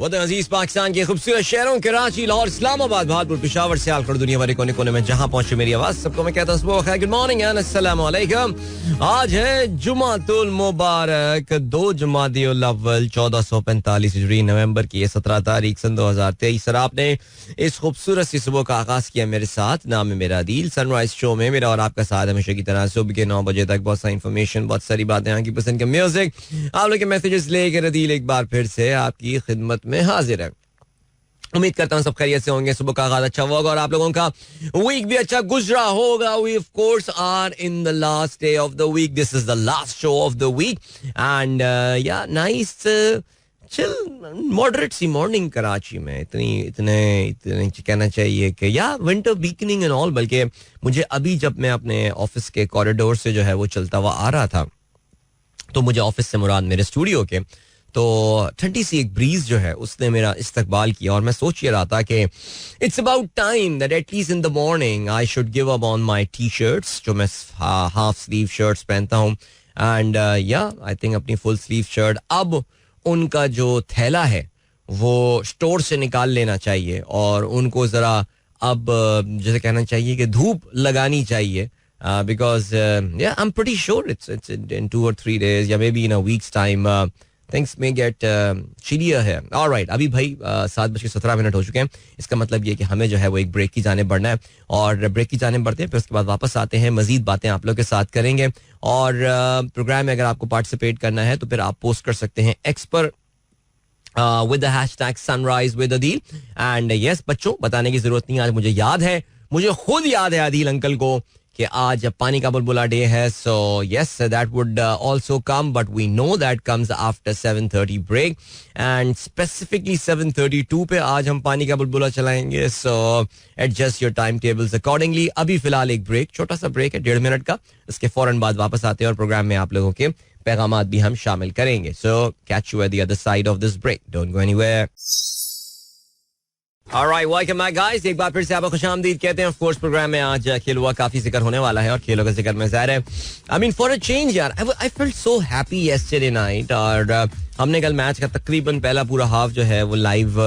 वतन अजीज पाकिस्तान के खूबसूरत शहरों कराची, लाहौर, इस्लामाबाद, भावलपुर, पेशावर, सियालकोट, दुनिया भर के कोने कोने में जहां पहुंचे मेरी आवाज, सबको मैं कहता हूं गुड मॉर्निंग एंड अस्सलाम वालेकुम। आज है जुमातुल मुबारक 2 जुमादियुल अव्वल 1445 हिजरी, नवंबर की 17 तारीख सन 2023। और आपने इस खूबसूरत सी सुबह का आगाज किया मेरे साथ। नाम है मेरा दिल। सनराइज शो में मेरा और आपका साथ हमेशा की तरह सुबह के 9 बजे तक बहुत सारी इन्फॉर्मेशन, बहुत सारी बातें, यहाँ की पसंद का म्यूजिक, आप लोग के मैसेजेस लेकर दिल एक बार फिर से आपकी खिदमत में हाजिर है। उम्मीद करता हूँ सब खैरियत से होंगे, सुबह का आगाज अच्छा होगा और आप लोगों का वीक भी अच्छा गुजरा होगा। We of course are in the last day of the week, this is the last show of the week and या nice chill moderate sea morning Karachi में। इतने कहना चाहिए कि या विंटर वीकनिंग एंड ऑल। बल्कि मुझे अभी जब मैं अपने ऑफिस के कॉरिडोर से जो है वो चलता हुआ आ रहा था, तो मुझे ऑफिस से मुराद मेरे स्टूडियो के, तो ठंडी सी एक ब्रीज जो है उसने मेरा इस्तकबाल किया और मैं सोच ये रहा था कि it's about time that at least in the morning I should give up on my T shirts, जो मैं हाफ स्लीव शर्ट्स पहनता हूँ, एंड या आई थिंक अपनी फुल स्लीव शर्ट अब उनका जो थैला है वो स्टोर से निकाल लेना चाहिए और उनको ज़रा अब जैसे कहना चाहिए कि धूप लगानी चाहिए, because I am pretty sure it's in 2 or 3 days या may be in a weeks time things में गेट चिलियर है। ऑलराइट, अभी भाई 7:17 हो चुके हैं। इसका मतलब ये कि हमें जो है वो एक ब्रेक की जाने बढ़ना है और ब्रेक की जाने बढ़ते हैं, फिर उसके बाद वापस आते हैं, मजीद बातें आप लोग के साथ करेंगे। और प्रोग्राम में अगर आपको पार्टिसिपेट करना है तो फिर आप पोस्ट कर सकते हैं एक्स पर with the hashtag sunrise with Adil। And yes बच्चों, बताने की जरूरत नहीं, आज मुझे याद है, मुझे खुद याद है आदिल अंकल को कि आज पानी का बुलबुला डे है। So yes that would also come, but we know that comes after 7:30 break and specifically 7:32 पे आज हम पानी का बुलबुला चलाएंगे। So adjust your time tables accordingly. अभी फिलहाल एक ब्रेक, छोटा सा ब्रेक है 1.5 मिनट का, इसके फौरन बाद वापस आते हैं और प्रोग्राम में आप लोगों के पैगामात भी हम शामिल करेंगे। So catch you at the other side of this break, don't go anywhere. Alright, welcome back guys। एक बार फिर से आपको खुशामदीद कहते हैं। ऑफ कोर्स प्रोग्राम में आज खेल हुआ काफी जिक्र होने वाला है और खेलों का जिक्र में ज़ाहिर है I mean for a change यार I felt so happy yesterday night. और हमने कल मैच का तकरीबन पहला पूरा हाफ जो है वो लाइव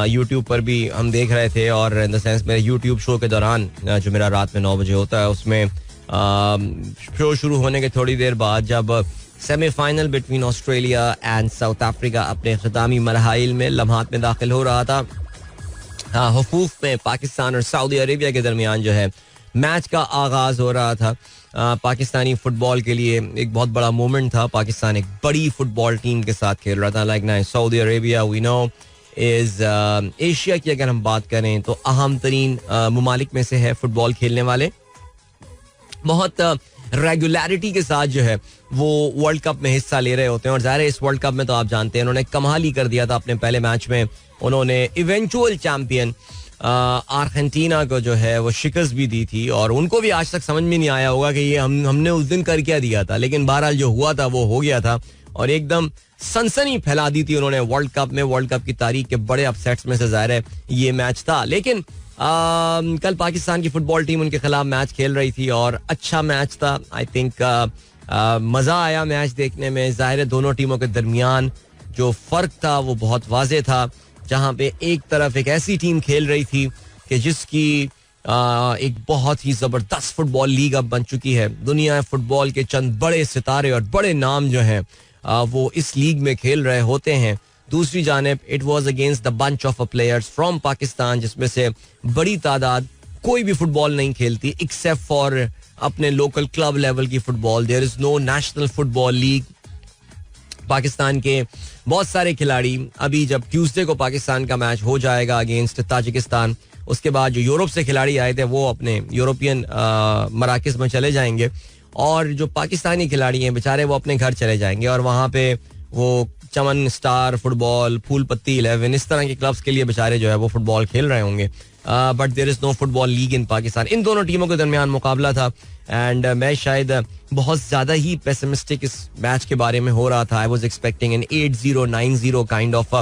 यूट्यूब पर भी हम देख रहे थे, और इन द सेंस मेरे यूट्यूब शो के दौरान जो मेरा रात में 9 बजे होता है, उसमें शो शुरू होने के थोड़ी देर बाद जब semifinal between Australia and south Africa अपने ख़ितामी मरहाइल में लम्हात में दाखिल हो रहा था, हुकूक में पाकिस्तान और सऊदी अरेबिया के दरमियान जो है मैच का आगाज हो रहा था। पाकिस्तानी फुटबॉल के लिए एक बहुत बड़ा मोमेंट था। पाकिस्तान एक बड़ी फुटबॉल टीम के साथ खेल रहा था, लाइक ना Saudi Arabia we know is Asia की अगर हम बात करें तो अहम तरीन ममालिक में से है फुटबॉल खेलने वाले। बहुत रेगुलरिटी के साथ जो है वो वर्ल्ड कप में हिस्सा ले रहे होते हैं, और ज़ाहिर है इस वर्ल्ड कप में तो आप जानते हैं उन्होंने कमाल ही कर दिया था। अपने पहले मैच में उन्होंने इवेंचुअल चैंपियन अर्जेंटीना को जो है वो शिकस्त भी दी थी, और उनको भी आज तक समझ में नहीं आया होगा कि ये हमने उस दिन कर क्या दिया था, लेकिन बहरहाल जो हुआ था वो हो गया था और एकदम सनसनी फैला दी थी उन्होंने वर्ल्ड कप में। वर्ल्ड कप की तारीख के बड़े अपसेट्स में से ज़ाहिर है ये मैच था। लेकिन कल पाकिस्तान की फुटबॉल टीम उनके खिलाफ मैच खेल रही थी और अच्छा मैच था। आई थिंक मज़ा आया मैच देखने में। ज़ाहिर है दोनों टीमों के दरमियान जो फ़र्क था वो बहुत वाज़ेह था, जहाँ पे एक तरफ एक ऐसी टीम खेल रही थी कि जिसकी एक बहुत ही ज़बरदस्त फुटबॉल लीग अब बन चुकी है। दुनिया फुटबॉल के चंद बड़े सितारे और बड़े नाम जो हैं वो इस लीग में खेल रहे होते हैं। दूसरी जानिब it was against the bunch of players from Pakistan, जिसमें से बड़ी तादाद कोई भी फुटबॉल नहीं खेलती एक्सेप्ट फॉर अपने लोकल क्लब लेवल की football. There is no national football league. Pakistan के बहुत सारे खिलाड़ी, अभी जब ट्यूसडे को पाकिस्तान का मैच हो जाएगा अगेंस्ट ताजिकिस्तान, उसके बाद जो यूरोप से खिलाड़ी आए थे वो अपने यूरोपियन मराकज़ में चले जाएंगे, और जो पाकिस्तानी खिलाड़ी हैं बेचारे वो अपने घर चले जाएंगे, और वहाँ पे वो चमन स्टार फुटबॉल, फूल पत्ती 11 इस तरह के क्लब्स के लिए बेचारे जो है वो फुटबॉल खेल रहे होंगे। But there is no football league in Pakistan. इन दोनों टीमों के दरमियान मुकाबला था, एंड मैं शायद बहुत ज़्यादा ही पेसिमिस्टिक इस मैच के बारे में हो रहा था। I was expecting N 8-0 9-0 kind off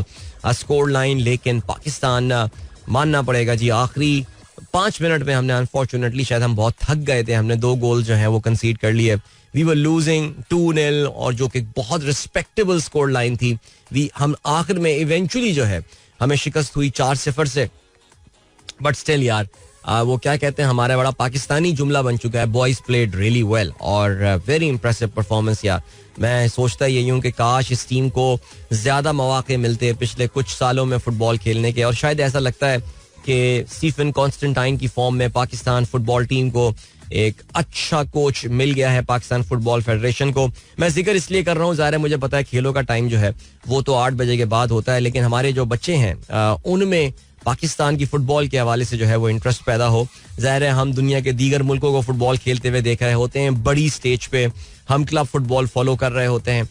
score line, लेकिन पाकिस्तान मानना पड़ेगा जी आखिरी 5 मिनट में हमने अनफॉर्चुनेटली, शायद हम बहुत थक गए थे, हमने 2 गोल जो है वो कंसीड कर लिए. वी वर लूजिंग 2-0 और जो कि बहुत रिस्पेक्टेबल स्कोर लाइन थी. हम आखिर में इवेंचुअली जो है हमें शिकस्त हुई 4-0 से. बट स्टिल यार, वो क्या कहते हैं, हमारा बड़ा पाकिस्तानी जुमला बन चुका है, बॉयज प्लेड रियली वेल और वेरी इंप्रेसिव परफॉर्मेंस. यार मैं सोचता यही हूँ कि काश इस टीम को ज्यादा मौके मिलते पिछले कुछ सालों में फुटबॉल खेलने के. और शायद ऐसा लगता है कि स्टीफन कॉन्स्टेंटाइन की फॉर्म में पाकिस्तान फुटबॉल टीम को एक अच्छा कोच मिल गया है, पाकिस्तान फुटबॉल फेडरेशन को. मैं जिक्र इसलिए कर रहा हूँ, ज़ाहिर है मुझे पता है खेलों का टाइम जो है वो तो 8 बजे के बाद होता है, लेकिन हमारे जो बच्चे हैं उनमें पाकिस्तान की फुटबॉल के हवाले से जो है वो इंटरेस्ट पैदा हो. ज़ाहिर है हम दुनिया के दीगर मुल्कों को फुटबॉल खेलते हुए देख रहे होते हैं, बड़ी स्टेज पे हम क्लब फुटबॉल फॉलो कर रहे होते हैं.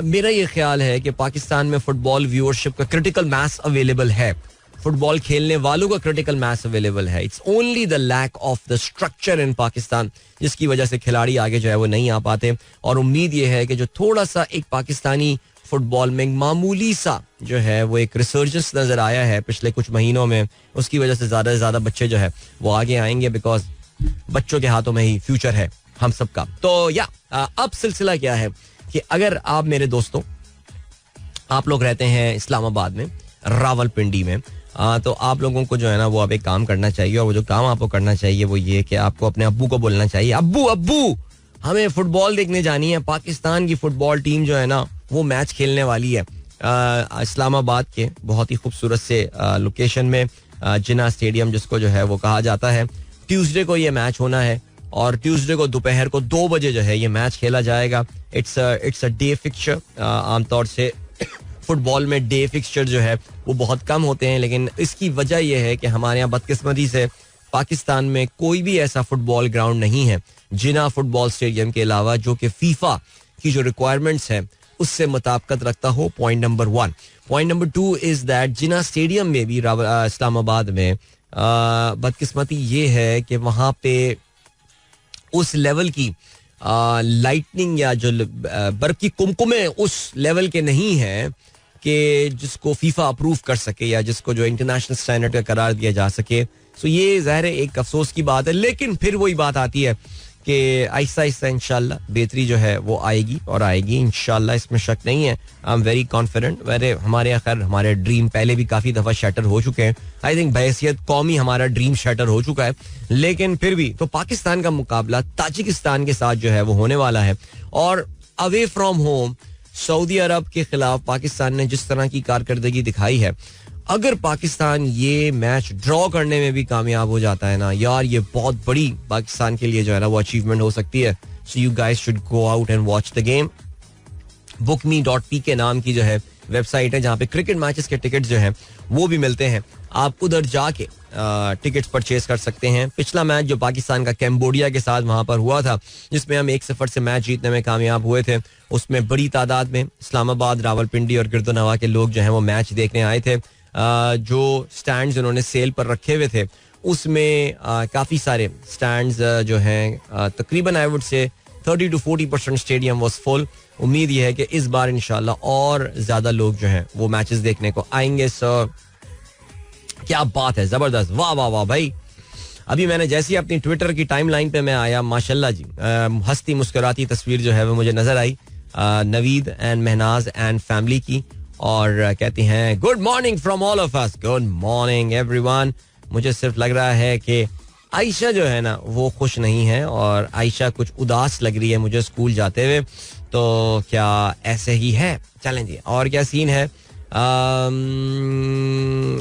मेरा ये ख्याल है कि पाकिस्तान में फुटबॉल व्यूअरशिप का क्रिटिकल मास अवेलेबल है, फुटबॉल खेलने वालों का क्रिटिकल मास अवेलेबल है. It's only the lack of the structure in Pakistan, जिसकी वजह से खिलाड़ी आगे जो है वो नहीं आ पाते. और उम्मीद ये है कि जो थोड़ा सा एक पाकिस्तानी फुटबॉल में मामूली सा जो है वो एक रिसर्जेंस नजर आया है पिछले कुछ महीनों में, उसकी वजह से ज्यादा से ज्यादा बच्चे जो है वो आगे आएंगे, बिकॉज बच्चों के हाथों में ही फ्यूचर है हम सबका. तो या अब सिलसिला क्या है कि अगर आप मेरे दोस्तों, आप लोग रहते हैं इस्लामाबाद में, रावलपिंडी में, तो आप लोगों को जो है ना वो अब एक काम करना चाहिए. और वो जो काम आपको करना चाहिए वो ये कि आपको अपने अब्बू को बोलना चाहिए, अब्बू अब्बू हमें फुटबॉल देखने जानी है. पाकिस्तान की फुटबॉल टीम जो है ना वो मैच खेलने वाली है इस्लामाबाद के बहुत ही खूबसूरत से लोकेशन में, जिना स्टेडियम जिसको जो है वो कहा जाता है. ट्यूसडे को ये मैच होना है और ट्यूसडे को दोपहर को 2 बजे जो है ये मैच खेला जाएगा. It's a day fixture. आमतौर से फुटबॉल में डे फिक्सचर जो है वो बहुत कम होते हैं, लेकिन इसकी वजह यह है कि हमारे यहाँ बदकिस्मती से पाकिस्तान में कोई भी ऐसा फुटबॉल ग्राउंड नहीं है जिना फुटबॉल स्टेडियम के अलावा जो कि फीफा की जो रिक्वायरमेंट्स हैं उससे मुताबिकत रखता हो. Point number 1. Point number 2 is that Jinnah stadium में भी इस्लामाबाद में बदकिस्मती ये है कि वहां पे उस लेवल की लाइटनिंग या जो बर्फ की कुमकुमे उस लेवल के नहीं है कि जिसको फीफा अप्रूव कर सके या जिसको जो इंटरनेशनल स्टैंडर्ड का करार दिया जा सके. सो ये ज़ाहिर है एक अफसोस की बात है, लेकिन फिर वही बात आती है कि आहिस्ता आहिस्ता इंशाल्लाह बेहतरी जो है वो आएगी और आएगी इंशाल्लाह, इसमें शक नहीं है. I am very confident. हमारे ड्रीम पहले भी काफ़ी दफ़ा शैटर हो चुके हैं. आई थिंक बहैसियत कौमी हमारा ड्रीम शैटर हो चुका है, लेकिन फिर भी तो पाकिस्तान का मुकाबला ताजिकिस्तान के साथ जो है वो होने वाला है. और अवे फ्रॉम होम सऊदी अरब के खिलाफ पाकिस्तान ने जिस तरह की कारकर्दगी दिखाई है, अगर पाकिस्तान ये मैच ड्रॉ करने में भी कामयाब हो जाता है ना यार, ये बहुत बड़ी पाकिस्तान के लिए जो है ना वो अचीवमेंट हो सकती है. So you guys should go out and watch the game. bookme.pk नाम की जो है वेबसाइट है जहाँ पे क्रिकेट मैचेस के टिकट जो हैं वो भी मिलते हैं. आप उधर जाके टिकट्स परचेज कर सकते हैं. पिछला मैच जो पाकिस्तान का कैम्बोडिया के साथ वहां पर हुआ था, जिसमें हम 1-0 से मैच जीतने में कामयाब हुए थे, उसमें बड़ी तादाद में इस्लामाबाद, रावलपिंडी और गिरदोनवा के लोग जो हैं वो मैच देखने आए थे. जो स्टैंड्स उन्होंने सेल पर रखे हुए थे उसमें काफ़ी सारे स्टैंड्स जो हैं तकरीबन I would say 30 to 40% stadium was full. उम्मीद ये है कि इस बार इंशाल्लाह और ज़्यादा लोग जो हैं वो मैचेस देखने को आएंगे. सो क्या बात है, ज़बरदस्त, वाह वाह वाह भाई. अभी मैंने जैसे ही अपनी ट्विटर की टाइमलाइन पे मैं आया, माशाल्लाह जी हंसती मुस्कुराती तस्वीर जो है वो मुझे नजर आई Naveed and Mahnaz and family की, और कहती हैं good morning from all of us. Good morning everyone. मुझे सिर्फ लग रहा है कि आयशा जो है ना वो खुश नहीं है और आयशा कुछ उदास लग रही है मुझे स्कूल जाते हुए. तो क्या ऐसे ही है? चलें जी, और क्या सीन है.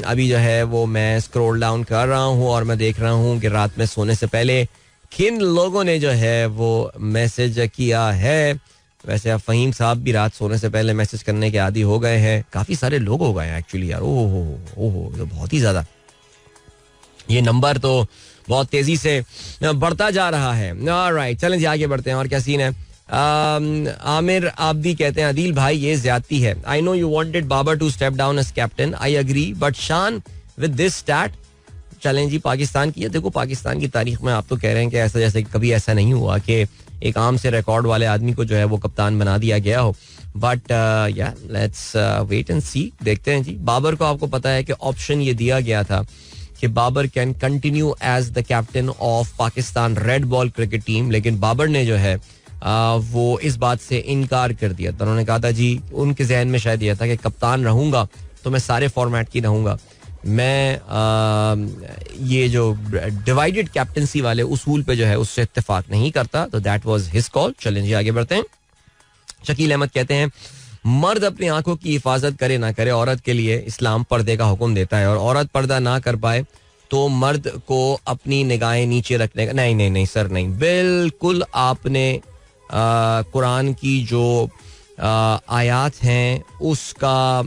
अभी जो है वो मैं स्क्रॉल डाउन कर रहा हूँ और मैं देख रहा हूँ कि रात में सोने से पहले किन लोगों ने जो है वो मैसेज किया है. वैसे अब फहीम साहब भी रात सोने से पहले मैसेज करने के आदी हो गए हैं. काफी सारे लोग हो गए हैं एक्चुअली यार. ओहो तो बहुत ही ज्यादा, ये नंबर तो बहुत तेजी से बढ़ता जा रहा है. ऑलराइट, चलें जी आगे बढ़ते हैं. और क्या सीन है. आमिर आप भी कहते हैं अदील भाई ये ज्यादती है. I know you wanted Babar to step down as captain, I agree, but Shan with this stat. चलें जी पाकिस्तान की, देखो पाकिस्तान की तारीख में आप तो कह रहे हैं कि ऐसा जैसे कभी ऐसा नहीं हुआ कि एक आम से रिकॉर्ड वाले आदमी को जो है वो कप्तान बना दिया गया हो. बट या लेट्स वेट एंड सी, देखते हैं जी. बाबर को आपको पता है कि ऑप्शन ये दिया गया था कि Babar can continue as the captain of Pakistan red ball cricket team, लेकिन बाबर ने जो है वो इस बात से इनकार कर दिया था. उन्होंने कहा था जी, उनके जहन में शायद यह था कि कप्तान रहूंगा तो मैं सारे फॉर्मेट की रहूंगा, मैं ये जो डिवाइडेड कैप्टनसी वाले उसूल पे जो है उससे इत्तेफाक नहीं करता. तो दैट वाज हिज कॉल. चलें जी आगे बढ़ते हैं. शकील अहमद कहते हैं मर्द अपनी आंखों की हिफाजत करे ना करे, औरत के लिए इस्लाम पर्दे का हुक्म देता है, और औरत पर्दा ना कर पाए तो मर्द को अपनी निगाहें नीचे रखने का. नहीं नहीं नहीं सर, नहीं, बिल्कुल आपने कुरान की जो आयात हैं उसका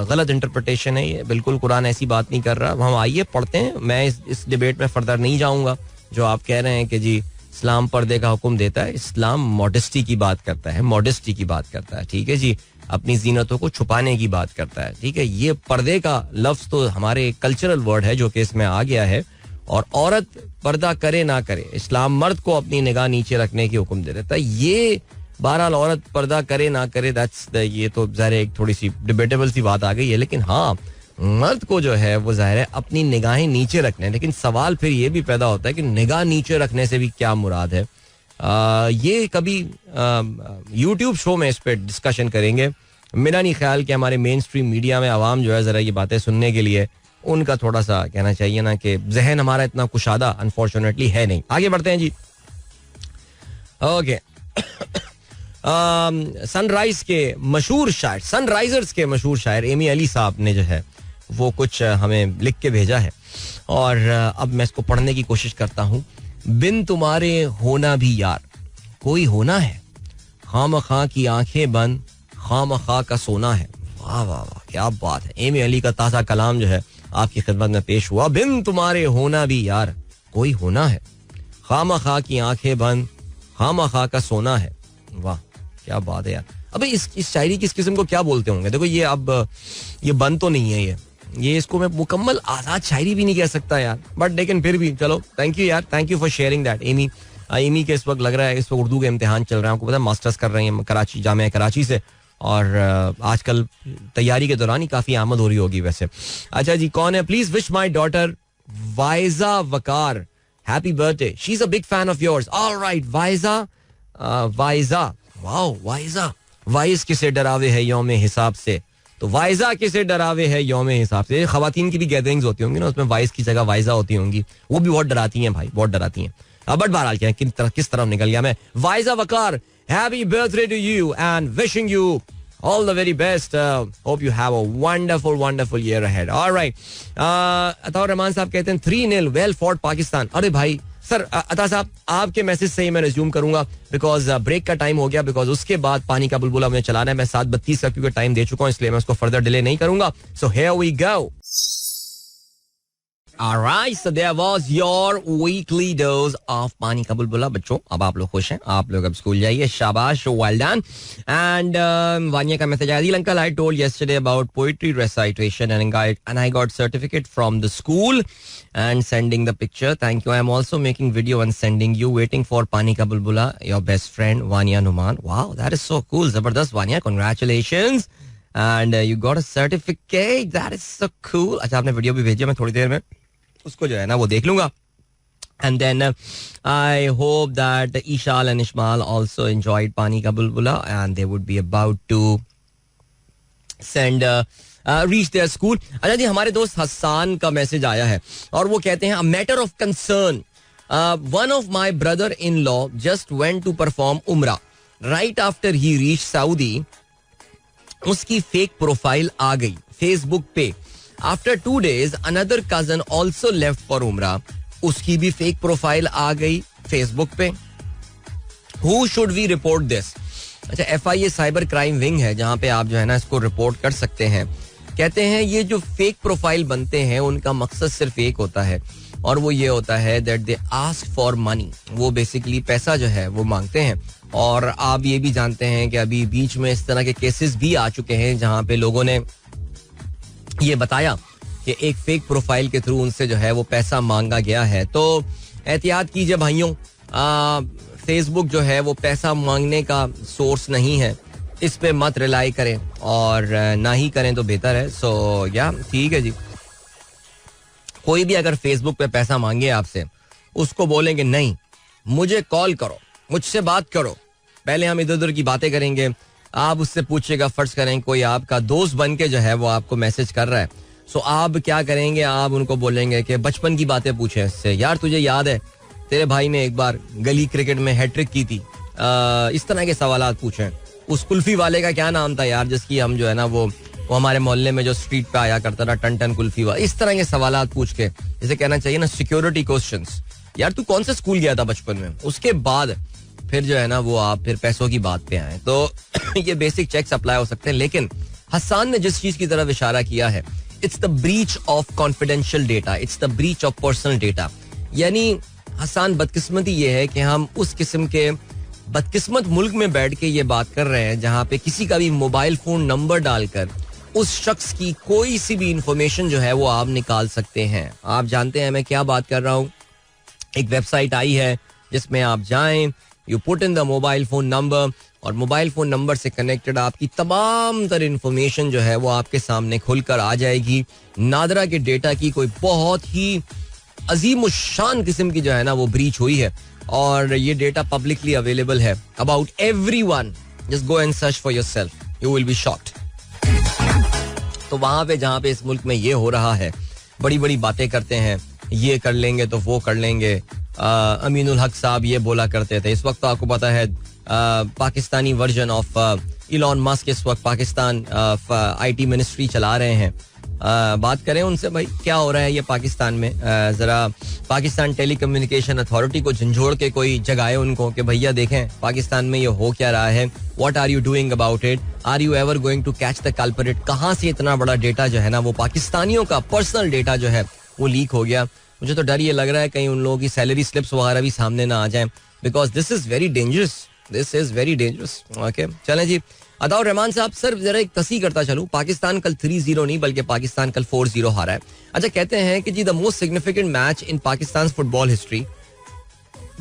गलत इंटरप्रिटेशन है ये. बिल्कुल कुरान ऐसी बात नहीं कर रहा. हम आइए पढ़ते हैं. मैं इस डिबेट में फर्दर नहीं जाऊंगा. जो आप कह रहे हैं कि जी इस्लाम पर्दे का हुक्म देता है, इस्लाम मॉडेस्टी की बात करता है, मॉडेस्टी की बात करता है. ठीक है जी, अपनी जीनतों को छुपाने की बात करता है. ठीक है, ये पर्दे का लफ्ज तो हमारे कल्चरल वर्ड है जो कि इसमें आ गया है. और औरत पर्दा करे ना करे, इस्लाम मर्द को अपनी निगाह नीचे रखने की हुक्म दे देता है. ये बहरहाल औरत पर्दा करे ना करे, ये तो ज़ाहिर एक थोड़ी सी डिबेटेबल सी बात आ गई है. लेकिन हाँ, मर्द को जो है वो ज़ाहिर है अपनी निगाहें नीचे रखने. लेकिन सवाल फिर ये भी पैदा होता है कि निगाह नीचे रखने से भी क्या मुराद है. ये कभी यूट्यूब शो में इस पर डिस्कशन करेंगे. मेरा नहीं ख्याल कि हमारे मेन स्ट्रीम मीडिया में आवाम जो है ज़रा ये बातें सुनने के लिए उनका थोड़ा सा कहना चाहिए ना कि जहन हमारा इतना कुशादा अनफॉर्चुनेटली है नहीं. आगे बढ़ते हैं जी. ओके. सनराइजर्स के मशहूर शायर एमी अली साहब ने जो है वो कुछ हमें लिख के भेजा है, और अब मैं इसको पढ़ने की कोशिश करता हूँ. बिन तुम्हारे होना भी यार कोई होना है, खामखा की आंखें बंद खामखा का सोना है. वाह वाह वाह, क्या बात है. एमी अली का ताज़ा कलाम जो है आपकी खिदमत में पेश हुआ. बिन तुम्हारे होना भी यार कोई होना है, खामखा की आंखें बंद खामखा का सोना है. वाह क्या बात है यार. अबे इस शायरी की इस किस्म को क्या बोलते होंगे. देखो ये अब ये बंद तो नहीं है, ये इसको मैं मुकम्मल आजाद शायरी भी नहीं कह सकता यार, बट लेकिन फिर भी चलो, थैंक यू यार, thank you for sharing that. Amy के इस वक्त लग रहा है इस वक्त उर्दू के इम्तिहान चल रहे हैं. आपको पता है मास्टर्स कर रही हैं कराची, जामिया कराची से, और आजकल तैयारी के दौरान ही काफी आमद हो रही होगी वैसे. अच्छा जी, कौन है. Please wish my daughter Waiza Waqar happy birthday, she is a big fan of yours. Alright Waiza, wow Waiza. वाइज किसे डरावे है यौमे हिसाब से, तो वाइजा किसे डरावे है यौमे हिसाब से. खवातीन की भी गैदरिंग्स होती होंगी ना, उसमें वाइज की जगह वाइजा होती होंगी, वो भी बहुत डराती हैं भाई, बहुत डराती हैं. बट बहरहाल क्या है, किस तरफ निकल गया मैं. Waiza Waqar, happy birthday to you and wishing you all the very best. Hope you have a wonderful year ahead. All right. Ataur Rahman साहब कहते हैं 3-0 well fought पाकिस्तान. अरे भाई सर, अता साहब आपके मैसेज से ही मैं रिज्यूम करूंगा बिकॉज ब्रेक का टाइम हो गया, बिकॉज उसके बाद पानी का बुलबुला मुझे चलाना है. मैं 7:32 का क्योंकि टाइम दे चुका हूं, इसलिए मैं उसको फर्दर डिले नहीं करूंगा. So here we go. Alright, so there was your weekly dose of पानी का बुलबुला. बच्चों अब आप लोग खुश हैं, आप लोग अब स्कूल जाइए, शाबाश, well done. And वानिया का मैसेज आया, uncle I told yesterday about poetry recitation and I got certificate from the school and sending the picture. Thank you. I am also making video and sending you. Waiting for पानी का बुलबुला. Your best friend Vaniya Numan. Wow, that is so cool. जबरदस्त Vaniya, congratulations. And you got a certificate. That is so cool. अच्छा आपने video भी भेजी, मैं थोड़ी देर में उसको जो है ना वो देख लूंगा. And then I hope that Ishal and Ishmael also enjoyed पानी का बुलबुला and they would be about to send reach their school. अच्छा जी, हमारे दोस्त हसान का मैसेज आया है और वो कहते हैं a matter of concern. One of my brother-in-law just went to perform Umrah. Right after he reached Saudi, उसकी फेक प्रोफाइल आ गई फेसबुक पे. After 2 days, another cousin also left for Umrah. उसकी भी फेक प्रोफाइल आ गई Facebook पे. Who should we report this? अच्छा, FIA cyber crime wing है जहां पे आप जो है ना इसको रिपोर्ट कर सकते हैं. कहते हैं ये जो फेक प्रोफाइल बनते हैं उनका मकसद सिर्फ एक होता है और वो ये होता है that they ask for money. वो बेसिकली पैसा जो है वो मांगते हैं. और आप ये भी जानते हैं कि अभी बीच में इस तरह के केसेस भी आ चुके हैं जहां पे लोगों ने ये बताया कि एक फेक प्रोफाइल के थ्रू उनसे जो है वो पैसा मांगा गया है. तो एहतियात कीजिए भाइयों, फेसबुक जो है वो पैसा मांगने का सोर्स नहीं है, इस पे मत रिलाई करें और ना ही करें तो बेहतर है. सो या ठीक है जी. कोई भी अगर फेसबुक पे पैसा मांगे आपसे, उसको बोलेंगे नहीं, मुझे कॉल करो, मुझसे बात करो, पहले हम इधर उधर की बातें करेंगे. आप उससे पूछिएगा, फर्ज करें कोई आपका दोस्त बन के जो है वो आपको मैसेज कर रहा है, सो आप क्या करेंगे, आप उनको बोलेंगे कि बचपन की बातें पूछे इससे, यार तुझे याद है तेरे भाई ने एक बार गली क्रिकेट में हैट्रिक की थी. इस तरह के सवाल पूछें. उस कुल्फी वाले का क्या नाम था यार, जिसकी हम जो है ना वो हमारे मोहल्ले में जो स्ट्रीट पे आया करता था, टन टन कुल्फी वाला. इस तरह के सवाल पूछ के, जैसे कहना चाहिए ना सिक्योरिटी क्वेश्चंस, यार तू कौन से स्कूल गया था बचपन में. उसके बाद फिर जो है ना वो आप फिर पैसों की बात पे आए. तो ये बेसिक चेक्स अप्लाई हो सकते हैं. लेकिन हसन ने जिस चीज की तरफ इशारा किया है, it's the breach of confidential data, it's the breach of personal data. यानी हसन, बदकिस्मती ये है कि हम उस किस्म के बदकिस्मत मुल्क में बैठ के ये बात कर रहे हैं जहां पे किसी का भी मोबाइल फोन नंबर डालकर उस शख्स की कोई सी भी इंफॉर्मेशन जो है वो आप निकाल सकते हैं. आप जानते हैं मैं क्या बात कर रहा हूं. एक वेबसाइट आई है जिसमें आप जाएं, you put in the mobile phone number, और मोबाइल फोन नंबर से कनेक्टेड आपकी तमाम तर इंफॉर्मेशन जो है वो आपके सामने खुलकर आ जाएगी. नादरा के डेटा की कोई बहुत ही अजीम शान किस्म की जो है ना वो ब्रीच हुई है, और ये डेटा पब्लिकली अवेलेबल है about everyone. Just go and search for yourself, you will be shocked. तो वहां पे जहां पे इस मुल्क में ये हो रहा है, बड़ी बड़ी बातें करते हैं, ये कर लेंगे तो वो कर लेंगे. अमीनुल हक साहब ये बोला करते थे. इस वक्त तो आपको पता है Pakistani version of Elon Musk इस वक्त पाकिस्तान आईटी मिनिस्ट्री चला रहे हैं. बात करें उनसे, भाई क्या हो रहा है ये पाकिस्तान में. जरा पाकिस्तान टेलीकम्युनिकेशन अथॉरिटी को झंझोड़ के कोई जगाए उनको कि भैया देखें पाकिस्तान में ये हो क्या रहा है, what are you doing about it, are you ever going to catch the culprit. कहाँ से इतना बड़ा डेटा जो है ना वो पाकिस्तानियों का पर्सनल डेटा जो है वो लीक हो गया. मुझे तो डर ये लग रहा है कहीं उन लोगों की सैलरी स्लिप्स वगैरह भी सामने ना आ जाए, because this is very dangerous, this is very dangerous. Okay चलें जी. अताउर रहमान साहब, सर जरा एक तस्ही करता चलूं, पाकिस्तान कल 3-0 नहीं बल्कि पाकिस्तान कल 4-0 हारा है. अच्छा, कहते हैं कि जी the most significant match in Pakistan football history,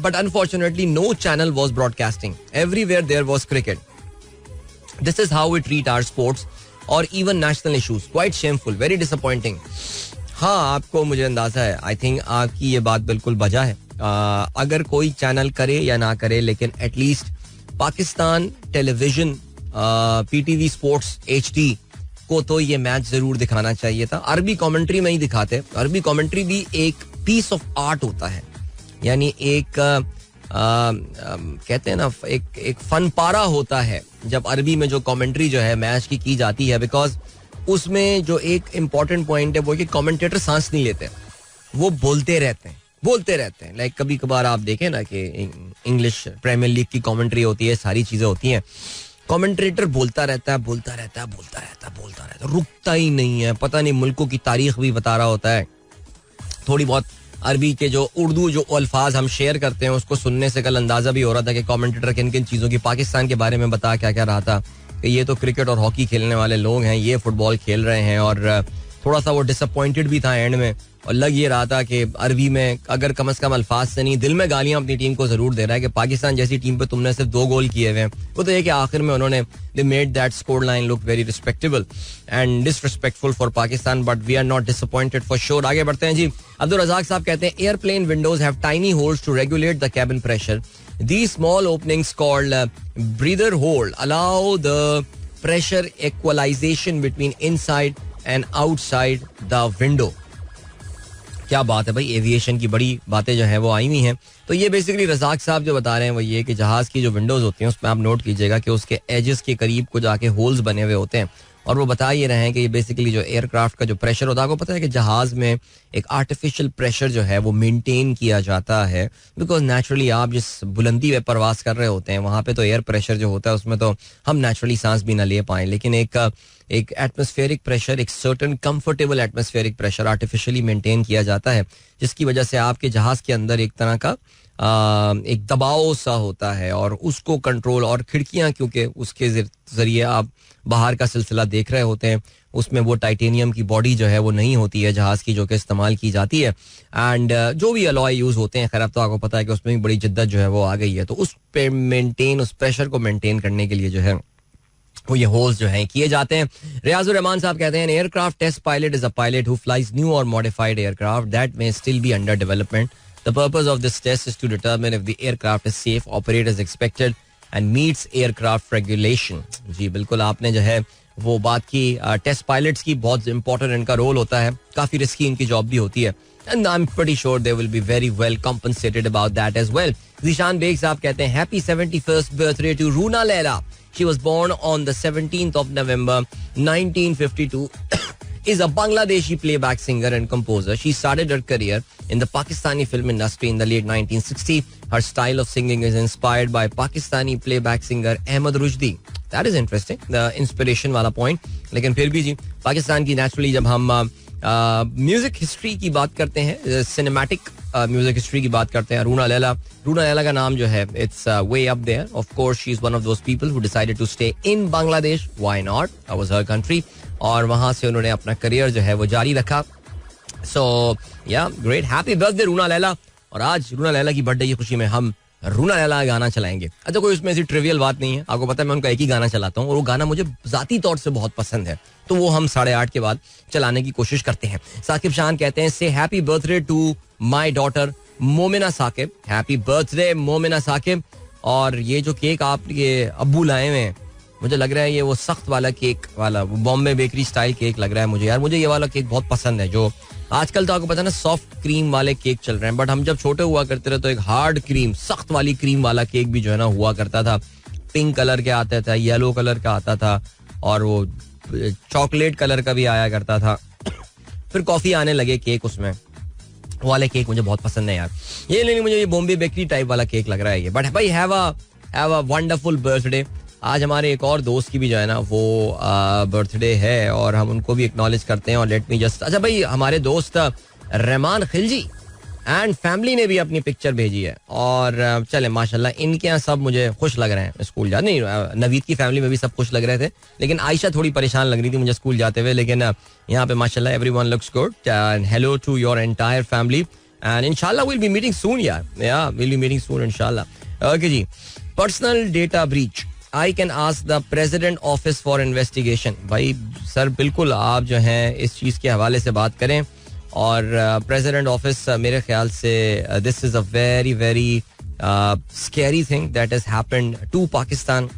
but unfortunately no channel was broadcasting, everywhere there was cricket. This is how we treat our sports और even national issues. Quite shameful, very disappointing. हाँ, आपको मुझे अंदाजा है, I think आपकी ये बात बिल्कुल बजा है. अगर कोई चैनल करे या ना करे, लेकिन at least Pakistan television PTV sports HD को तो ये मैच जरूर दिखाना चाहिए था. अरबी कमेंट्री में ही दिखाते. अरबी कमेंट्री भी एक पीस ऑफ आर्ट होता है, यानी एक कहते हैं ना एक फन पारा होता है जब अरबी में जो कमेंट्री जो है मैच की जाती है. बिकॉज उसमें जो एक इम्पॉर्टेंट पॉइंट है वो कि कमेंटेटर सांस नहीं लेते, वो बोलते रहते हैं. लाइक कभी कभार आप देखें ना कि इंग्लिश प्रीमियर लीग की कमेंट्री होती है, सारी चीजें होती हैं, कमेंटेटर बोलता रहता है, रुकता ही नहीं है. पता नहीं मुल्कों की तारीख भी बता रहा होता है. थोड़ी बहुत अरबी के जो उर्दू जो अल्फाज हम शेयर करते हैं उसको सुनने से कल अंदाजा भी हो रहा था कि कमेंटेटर किन किन चीज़ों की पाकिस्तान के बारे में बता क्या क्या रहा था, कि ये तो क्रिकेट और हॉकी खेलने वाले लोग हैं, ये फुटबॉल खेल रहे हैं. और थोड़ा सा वो डिसअपॉइंटेड भी था एंड में, और लग ये रहा था कि अरबी में अगर कम से कम अल्फाज से नहीं दिल में गालियां अपनी टीम को जरूर दे रहा है कि पाकिस्तान जैसी टीम पे तुमने सिर्फ 2 गोल किए हुए हैं. वो तो ये कि आखिर में उन्होंने they made that score line look very respectable and disrespectful for Pakistan, but we are not disappointed for sure. आगे बढ़ते हैं जी. अब्दुल रज़ाक साहब कहते हैं airplane windows have tiny holes to regulate the cabin pressure. These small openings called breather hole allow the pressure equalization between inside and outside the window. क्या बात है भाई, एविएशन की बड़ी बातें जो है वो आई हुई हैं. तो ये बेसिकली रज़ाक साहब जो बता रहे हैं वो ये कि जहाज की जो विंडोज होती हैं उसमें आप नोट कीजिएगा कि उसके एजेस के करीब को जाके होल्स बने हुए होते हैं. और वो बता ये रहे हैं कि ये बेसिकली जो एयरक्राफ्ट का जो प्रेशर होता है, आपको पता है कि जहाज में एक आर्टिफिशियल प्रेशर जो है वो मेंटेन किया जाता है. बिकॉज नेचुरली आप जिस बुलंदी पे परवास कर रहे होते हैं वहाँ पे तो एयर प्रेशर जो होता है उसमें तो हम नेचुरली सांस भी ना ले पाएं, लेकिन एक एटमॉस्फेरिक प्रेशर, एक certain comfortable atmospheric pressure artificially maintain किया जाता है, जिसकी वजह से आपके जहाज के अंदर एक तरह का एक दबाव सा होता है और उसको कंट्रोल. और खिड़कियां क्योंकि उसके जरिए आप बाहर का सिलसिला देख रहे होते हैं, उसमें वो टाइटेनियम की बॉडी जो है वो नहीं होती है जहाज की जो कि इस्तेमाल की जाती है. एंड जो भी अलॉय यूज होते हैं, खैर अब तो आपको पता है कि उसमें भी बड़ी जिद्दत जो है वो आ गई है. तो उस पे मेंटेन, उस प्रेशर को मेंटेन करने के लिए जो है वो ये होल्स जो हैं किए जाते हैं. रियाजुर रहमान साहब कहते हैं aircraft test pilot is a pilot who flies new और modified aircraft that may still be under development. The purpose of this test is to determine if the aircraft is safe, operate as expected and meets aircraft regulation. जी बिल्कुल, आपने जो है वो बात की. Test pilots की बहुत इंपॉर्टेंट इनका रोल होता है, काफी रिस्की इनकी जॉब भी होती है. And I'm pretty sure they will be very well compensated about that as well. Zishan Beg साहब कहते हैं Happy 71st birthday to Runa Laila. She was born on the 17th of November 1952. Is a Bangladeshi playback singer and composer. She started her career in the Pakistani film industry in the late 1960s. Her style of singing is inspired by Pakistani playback singer Ahmad Rushdi. That is interesting. The inspiration वाला point. लेकिन फिर भी जी पाकिस्तान की naturally जब हम music history की बात करते हैं, सिनेमैटिक म्यूजिक हिस्ट्री की बात करते हैं, रूना लैला का नाम जो है it's way up there. Of course she is one of those people who decided to stay in Bangladesh. Why not, that was her country. और वहां से उन्होंने अपना करियर जो है वो जारी रखा. सो या ग्रेट, हैप्पी बर्थडे रूना लैला. और आज रूना लैला की बर्थडे की खुशी में हम रूना लैला का गाना चलाएंगे. अच्छा, कोई उसमें ऐसी ट्रिवियल बात नहीं है, आपको पता है मैं उनका एक ही गाना चलाता हूँ और वो गाना मुझे जाती तौर से बहुत पसंद है, तो वो हम 8:30 के बाद चलाने की कोशिश करते हैं. साकिब शान कहते हैं से happy birthday to my daughter Momina Saqib. Happy birthday Momina Saqib. और ये जो केक आपके अब्बू लाए हुए हैं, मुझे लग रहा है ये वो सख्त वाला केक वाला, बॉम्बे बेकरी स्टाइल केक लग रहा है मुझे. यार मुझे ये वाला केक बहुत पसंद है. जो आजकल तो आपको पता है ना सॉफ्ट क्रीम वाले केक चल रहे हैं, बट हम जब छोटे हुआ करते रहे तो एक हार्ड क्रीम सख्त वाली क्रीम वाला केक भी जो है ना हुआ करता था. पिंक कलर के आता था, येलो कलर का आता था और वो चॉकलेट कलर का भी आया करता था. फिर कॉफी आने लगे केक, उसमें वाले केक मुझे बहुत पसंद है यार. ये नहीं, मुझे ये बॉम्बे बेकरी टाइप वाला केक लग रहा है ये. बट भाई हैव अ वंडरफुल बर्थडे. आज हमारे एक और दोस्त की भी जो है ना वो बर्थडे है और हम उनको भी एक्नॉलेज करते हैं. और लेट मी जस्ट, अच्छा भाई हमारे दोस्त रहमान खिलजी एंड फैमिली ने भी अपनी पिक्चर भेजी है. और चले माशाल्लाह इनके यहाँ सब मुझे खुश लग रहे हैं स्कूल जा. नहीं, नवीद की फैमिली में भी सब खुश लग रहे थे, लेकिन आयशा थोड़ी परेशान लग रही थी मुझे स्कूल जाते हुए. लेकिन यहाँ पे माशाल्लाह everyone looks good. And hello to your entire family and इंशाल्लाह विल बी मीटिंग सून यार. या विल बी मीटिंग सून इंशाल्लाह. ओके जी. Personal data breach, I can ask the president office for investigation. भाई सर बिल्कुल आप जो हैं इस चीज़ के हवाले से बात करें. और प्रेसिडेंट ऑफिस मेरे ख्याल से this is a very very scary thing that has happened to Pakistan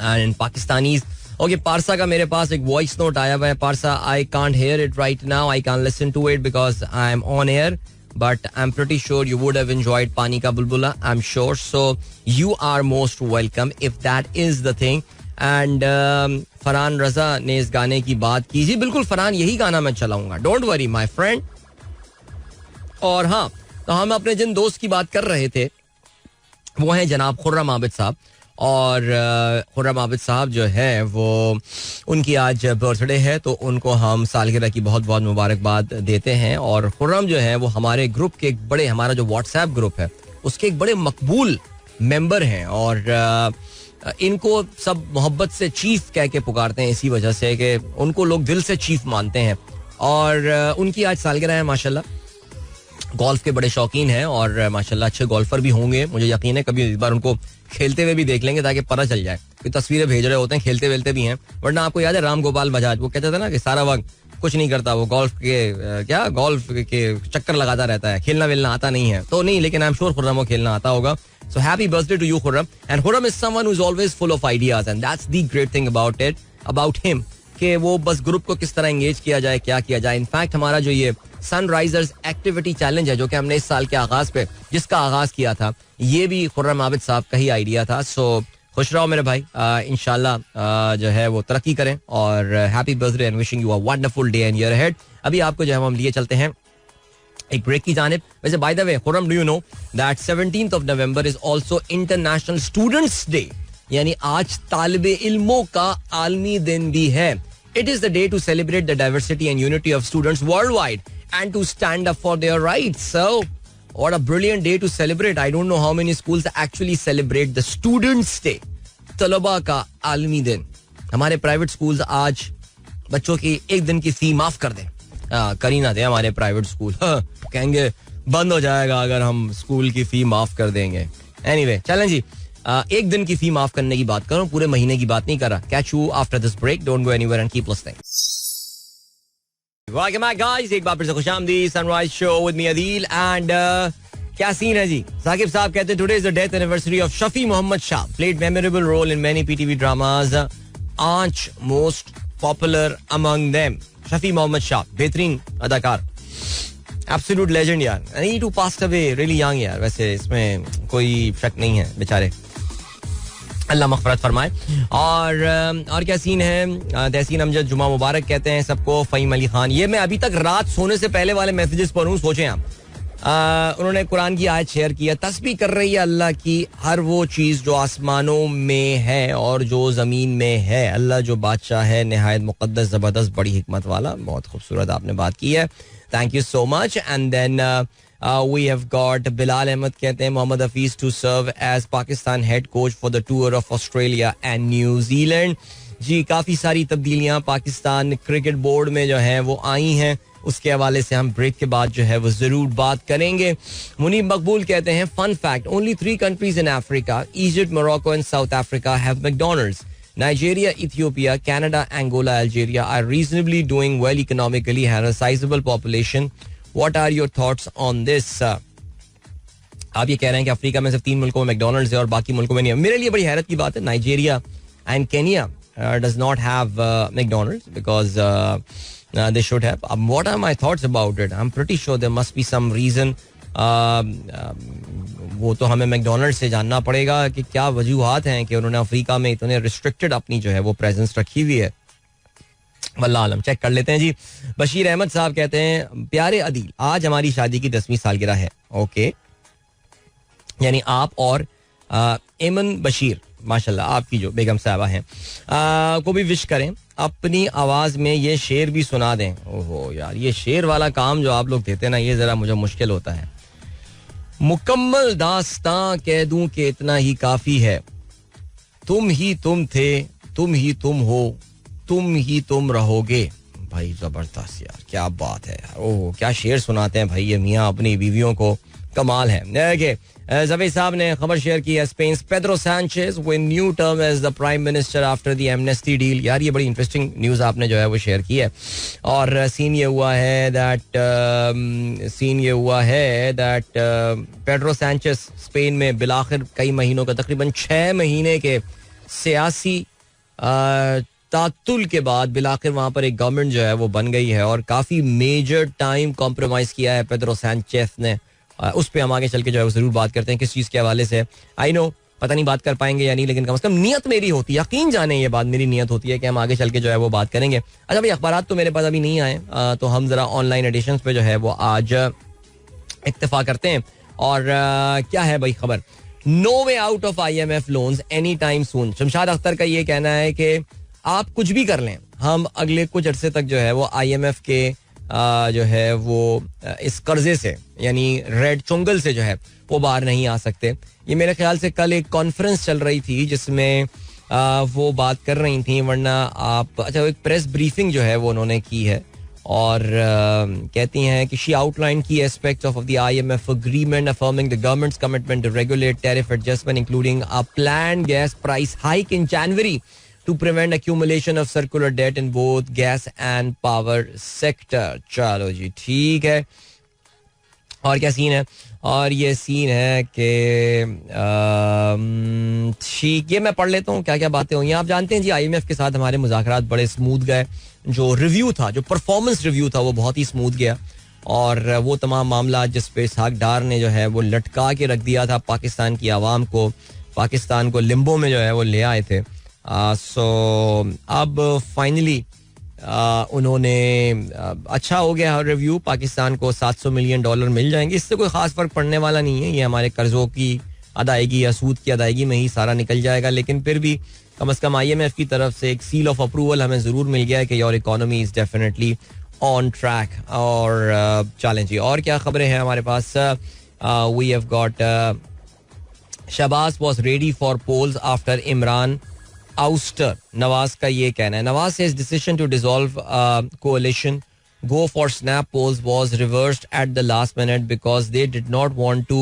and Pakistanis. Okay, Parsa का मेरे पास एक वॉइस नोट आया हुआ है. Parsa, I can't hear it right now, I can't listen to it because I am on air, but I'm pretty sure you would have enjoyed Pani Ka Bulbula, I'm sure. So you are most welcome if that is the thing. And Farhan Raza ने इस गाने की बात की. जी बिल्कुल फरहान, यही गाना मैं चलाऊंगा, डोंट वरी माय फ्रेंड. और हाँ, तो हम अपने जिन दोस्त की बात कर रहे थे वो हैं जनाब खुर्रम आबिद साहब. और खुर्रम आबिद साहब जो है वो उनकी आज बर्थडे है, तो उनको हम सालगिरह की बहुत बहुत मुबारकबाद देते हैं. और खुर्रम जो है वो हमारे ग्रुप के एक बड़े, हमारा जो व्हाट्सएप ग्रुप है उसके एक बड़े मकबूल मेंबर हैं. और इनको सब मोहब्बत से चीफ कह के पुकारते हैं इसी वजह से कि उनको लोग दिल से चीफ मानते हैं. और उनकी आज सालगिरह है माशाल्लाह. गोल्फ के बड़े शौकीन हैं और माशाल्लाह अच्छे गोल्फर भी होंगे, मुझे यकीन है. कभी इस बार उनको खेलते हुए भी देख लेंगे ताकि पता चल जाए. कोई तस्वीरें भेज रहे होते हैं, खेलते वेलते भी हैं. वरना आपको याद है राम गोपाल बजाज, वो कहते थे ना कि सारा वक्त कुछ नहीं करता, वो गोल्फ के चक्कर लगाता रहता है, खेलना वेलना आता नहीं है. तो नहीं, लेकिन आई एम श्योर खुर्रम को खेलना आता होगा. So happy birthday to you Khurram. And Khurram is someone who is always full of ideas and that's the great thing about him कि वो बस ग्रुप को किस तरह एंगेज किया जाए, क्या किया जाए. इनफैक्ट हमारा जो ये सनराइजर्स एक्टिविटी चैलेंज है जो कि हमने इस साल के आगाज पे जिसका आगाज किया था, ये भी खुर्रम आबिद साहब का ही आइडिया था. सो खुश रहो मेरे भाई, इंशाल्लाह जो है वो तरक्की करें. और happy birthday and wishing you a wonderful day and year ahead. अभी आपको जो है हम लिए चलते हैं एक ब्रेक की जानिब. वैसे bye the way Khurram, do you know that 17th of November is also international students day, यानी आज तालिबे इल्मों का आलमी दिन भी है. It is the day to celebrate the diversity and unity of students worldwide and to stand up for their rights. So, what a brilliant day to celebrate. I don't know how many schools actually celebrate the Students' Day. तलबा का आलमी दिन. हमारे private schools आज बच्चों की एक दिन की फी माफ कर दें. करी ना दे हमारे प्राइवेट स्कूल, कहेंगे बंद हो जाएगा अगर हम स्कूल की फी माफ कर देंगे. एनीवे, चलें जी. एक दिन की फी माफ करने की बात कर रहा हूँ, पूरे महीने की बात नहीं कर रहा. Catch you after this break. Don't go anywhere and keep listening. Welcome back guys, एक बार फिर से खुशामदीद. Sunrise show with me Adeel and क्या सीन है जी. साकिब साहब कहते हैं today is the death anniversary of Shafi Mohammad Shah. Played memorable role in many PTV dramas. Aanch most popular among them. Shafi Mohammad Shah बेहतरीन अदाकार, एब्सोल्यूट लेजेंड यार. He too passed away really young यार. वैसे इसमें कोई शक नहीं है, बेचारे अल्लाह मग़फ़िरत फरमाए. और क्या सीन है. तहसीन अमजद जुमा मुबारक कहते हैं सबको. फ़हीम अली खान, ये मैं अभी तक रात सोने से पहले वाले मैसेजेस पढ़ूं, सोचें आप. उन्होंने कुरान की आयत शेयर किया. तस्बीह कर रही है अल्लाह की हर वो चीज़ जो आसमानों में है और जो ज़मीन में है. अल्लाह जो बादशाह है निहायत मुक़द्दस ज़बरदस्त बड़ी हिकमत वाला. बहुत खूबसूरत आपने बात की है. Thank you so much. And then we have got Bilal Ahmed कहते हैं Mohammad Hafeez to serve as Pakistan head coach for the tour of Australia and New Zealand. जी काफ़ी सारी तब्दीलियां पाकिस्तान क्रिकेट बोर्ड में जो है वो आई हैं. उसके हवाले से हम ब्रेक के बाद जो है वो जरूर बात करेंगे. मुनीब मकबूल कहते हैं fun fact, only 3 countries in Africa, Egypt, Morocco and South Africa have McDonald's. Nigeria, Ethiopia, Canada, Angola, Algeria are reasonably doing well economically, have a sizable population. What are your thoughts on this? आप ये कह रहे हैं कि Africa में सिर्फ 3 मुल्कों में मैकडोनल्ड्स है और बाकी मुल्कों में नहीं है. मेरे लिए बड़ी हैरत की बात है. Nigeria and Kenya does not have McDonald's because they should have. What are my thoughts about it? I'm pretty sure there must be some reason. वो तो हमें मैकडोनल्ड से जानना पड़ेगा कि क्या वजूहात हैं कि उन्होंने अफ्रीका में इतने रिस्ट्रिक्टेड अपनी जो है वो प्रेजेंस रखी हुई है. वल्लाह आलम, चेक कर लेते हैं जी. बशीर अहमद साहब कहते हैं प्यारे अदील, आज हमारी शादी की 10वीं सालगिरह है. ओके, यानी आप और एमन बशीर माशाल्लाह आपकी जो बेगम साहबा हैं को भी विश करें. अपनी आवाज में ये शेर भी सुना दें. ओहो यार, ये शेर वाला काम जो आप लोग देते हैं ना, ये जरा मुझे मुश्किल होता है. मुकम्मल दास्तां कह दूं कि इतना ही काफी है. तुम ही तुम थे, तुम ही तुम हो, तुम ही तुम रहोगे. भाई जबरदस्त यार, क्या बात है यार. ओह क्या शेर सुनाते हैं भाई ये मियाँ अपनी बीवियों को, कमाल है. जवेद साहब ने खबर शेयर की है. Spain Pedro Sanchez win new term as the prime minister after the amnesty deal. यार ये बड़ी इंटरेस्टिंग न्यूज आपने जो है वो शेयर की है. और सीन ये हुआ है दैट पेड्रो सैंचेज स्पेन में बिलाखिर कई महीनों का तकरीबन 6 महीने के सियासी तातुल के बाद बिलाखिर वहां पर एक गवर्नमेंट जो है वो बन गई है और काफी मेजर टाइम कॉम्प्रोमाइज किया है पेड्रो सैंचेज ने. उस पर हम आगे चल के जो है जरूर बात करते हैं किस चीज़ के हवाले से. आई नो पता नहीं बात कर पाएंगे या नहीं, लेकिन कम से कम नियत मेरी होती है, यकीन जाने ये बात मेरी नियत होती है कि हम आगे चल के जो है वो बात करेंगे. अच्छा भाई, अखबारात तो मेरे पास अभी नहीं आए, तो हम जरा ऑनलाइन एडिशंस पे जो है वो आज इत्तेफा करते हैं. और क्या है भाई खबर. No way out of IMF loans any time soon. Shamshad Akhtar का ये कहना है कि आप कुछ भी कर लें, हम अगले कुछ अरसे तक जो है वो IMF के जो है वो इस कर्जे से यानी रेड चुंगल से जो है वो बाहर नहीं आ सकते. ये मेरे ख्याल से कल एक कॉन्फ्रेंस चल रही थी जिसमें वो बात कर रही थी, वरना आप अच्छा एक प्रेस ब्रीफिंग जो है वो उन्होंने की है और कहती हैं कि शी आउटलाइन की aspects of the IMF agreement affirming the government's commitment to regulate tariff adjustment including a planned gas price hike in January to prevent accumulation of circular debt in both gas and power sector. चलो जी ठीक है. और क्या scene है. और ये scene है कि ठीक, ये मैं पढ़ लेता हूँ क्या क्या बातें हुई. आप जानते हैं जी IMF के साथ हमारे मुज़ाकरात बड़े स्मूथ गए. जो रिव्यू था, जो परफॉर्मेंस रिव्यू था, वो बहुत ही स्मूथ गया और वो तमाम मामला जिस पे इसहाक डार ने जो है वो लटका के रख दिया था पाकिस्तान की आवाम को, पाकिस्तान को लिम्बो में जो है वो ले आए थे. सो अब फाइनली उन्होंने अच्छा हो गया रिव्यू. पाकिस्तान को $700 मिलियन मिल जाएंगे. इससे कोई खास फर्क पड़ने वाला नहीं है. ये हमारे कर्जों की अदायगी या सूद की अदायगी में ही सारा निकल जाएगा. लेकिन फिर भी कम अज कम IMF की तरफ से एक सील ऑफ अप्रूवल हमें जरूर मिल गया है कि your economy is definitely on track. और चलें जी, और क्या खबरें हैं हमारे पास. We have got Shahbaz was ready for polls after Imran ouster. Nawaz का ये कहना है. Nawaz says decision to dissolve coalition go for snap polls was reversed at the last minute because they did not want to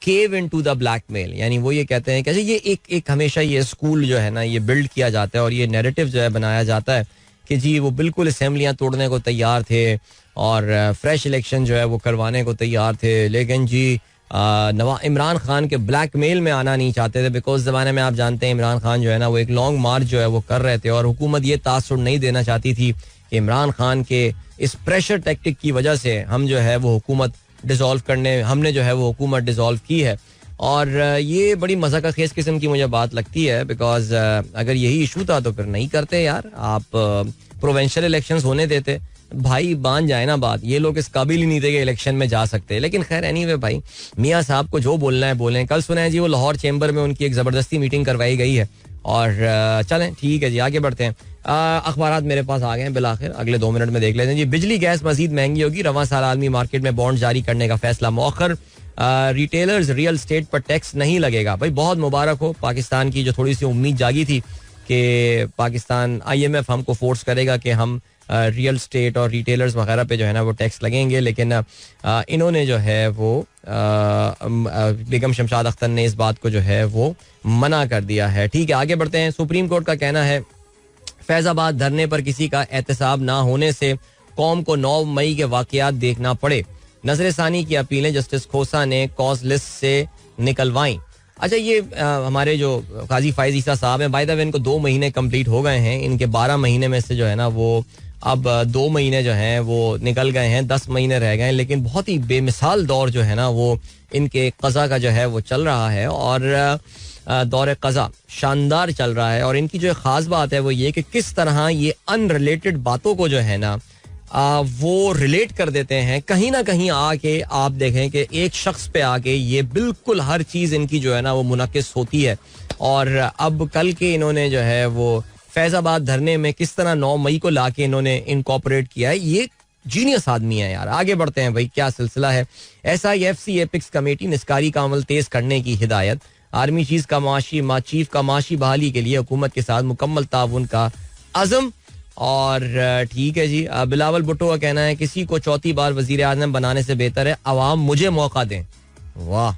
cave into the blackmail, यानी वो ये कहते हैं कि ये एक हमेशा ये स्कूल जो है ना ये बिल्ड किया जाता है और ये नैरेटिव जो है बनाया जाता है कि जी वो बिल्कुल असेंबलियां तोड़ने को तैयार थे और फ्रेश इलेक्शन जो है वो करवाने को तैयार थे, लेकिन जी इमरान खान के ब्लैकमेल में आना नहीं चाहते थे, बिकॉज ज़माने में आप जानते हैं इमरान खान जो है ना वो एक लॉन्ग मार्च जो है वो कर रहे थे और हुकूमत ये तासुर नहीं देना चाहती थी कि इमरान खान के इस प्रेशर टैक्टिक की वजह से हम जो है वो हुकूमत डिसॉल्व करने, हमने जो है वो हुकूमत डिसॉल्व की है. और ये बड़ी मज़ा का खेस किस्म की मुझे बात लगती है, बिकॉज अगर यही इशू था तो फिर नहीं करते यार, आप प्रोविंशियल इलेक्शंस होने देते भाई, बांध जाए ना बात. ये लोग इस काबिल ही नहीं थे कि इलेक्शन में जा सकते, लेकिन खैर एनीवे भाई मियाँ साहब को जो बोलना है बोलें. कल सुना है जी वो लाहौर चेंबर में उनकी एक ज़बरदस्ती मीटिंग करवाई गई है और चलें ठीक है जी आगे बढ़ते हैं. अखबारात मेरे पास आ गए हैं बिलाखिर, अगले 2 मिनट में देख लेते हैं जी. बिजली गैस मजीद महंगी होगी, रवां साल आलमी मार्केट में बॉन्ड जारी करने का फैसला मौखर. रिटेलर्स रियल स्टेट पर टैक्स नहीं लगेगा. भाई बहुत मुबारक हो पाकिस्तान की, जो थोड़ी सी उम्मीद जागी थी कि पाकिस्तान IMF हमको फोर्स करेगा कि हम रियल स्टेट और रिटेलर्स वगैरह पे जो है ना वो टैक्स लगेंगे, लेकिन इन्होंने जो है वो बेगम शमशाद अख्तर ने इस बात को जो है वो मना कर दिया है. ठीक है आगे बढ़ते हैं. सुप्रीम कोर्ट का कहना है फैजाबाद धरने पर किसी का एहतसाब ना होने से कौम को 9 मई के वाकयात देखना पड़े. नजर सानी की अपीलें जस्टिस खोसा ने कॉज लिस्ट से निकलवाई. अच्छा ये हमारे जो काजी फाइज ईसा साहब हैं, बाय द वे इनको 2 महीने कंप्लीट हो गए हैं. इनके 12 महीने में से जो है ना वो अब 2 महीने जो हैं वो निकल गए हैं, 10 महीने रह गए हैं, लेकिन बहुत ही बेमिसाल दौर जो है ना वो इनके कज़ा का जो है वो चल रहा है और दौर कज़ा शानदार चल रहा है. और इनकी जो ख़ास बात है वो ये कि किस तरह ये अनरिलेटेड बातों को जो है ना वो रिलेट कर देते हैं. कहीं ना कहीं आके आप देखें कि एक शख्स पे आके ये बिल्कुल हर चीज़ इनकी जो है ना वो मुनक्किस होती है. और अब कल के इन्होंने जो है वो फैजाबाद धरने में किस तरह 9 मई को लाके इन्होंने इनकॉर्पोरेट किया है, ये जीनियस आदमी है यार. आगे बढ़ते हैं भाई, क्या सिलसिला है. SIFC एपिक्स कमेटी निस्कारी का अमल तेज करने की हिदायत. आर्मी चीफ का माशी बहाली के लिए हुकूमत के साथ मुकम्मल ताउन का अज़म. और ठीक है जी, बिलावल भुट्टो का कहना है किसी को चौथी बार वजीर आज़म बनाने से बेहतर है अवाम मुझे मौका दें. वाह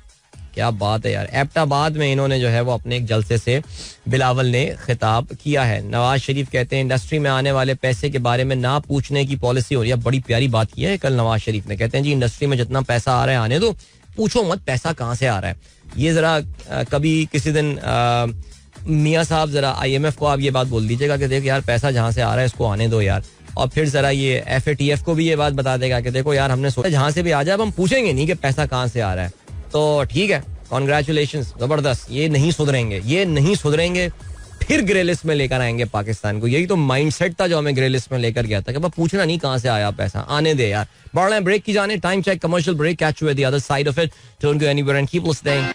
क्या बात है यार. एबटाबाद में इन्होंने जो है वो अपने एक जलसे से बिलावल ने खिताब किया है. नवाज शरीफ कहते हैं इंडस्ट्री में आने वाले पैसे के बारे में ना पूछने की पॉलिसी हो रही है. बड़ी प्यारी बात की है कल नवाज शरीफ ने. कहते हैं जी इंडस्ट्री में जितना पैसा आ रहा है आने दो, पूछो मत पैसा कहाँ से आ रहा है. ये जरा कभी किसी दिन मियाँ साहब जरा IMF को आप ये बात बोल दीजिएगा कि देखो यार पैसा जहाँ से आ रहा है इसको आने दो यार. और फिर जरा ये FATF को भी ये बात बता देगा कि देखो यार हमने सोचा जहाँ से भी आ जाए अब हम पूछेंगे नहीं कि पैसा कहाँ से आ रहा है. तो ठीक है, कॉन्ग्रेचुलेशंस, जबरदस्त. ये नहीं सुधरेंगे, फिर ग्रे लिस्ट में लेकर आएंगे पाकिस्तान को. यही तो माइंडसेट था जो हमें ग्रे लिस्ट में लेकर गया था कि पूछना नहीं कहाँ से आया पैसा, आने दे यार. बढ़ रहे हैं ब्रेक की जाने. Time check, commercial break. Catch you at the other side of it. Don't go anywhere and keep listening.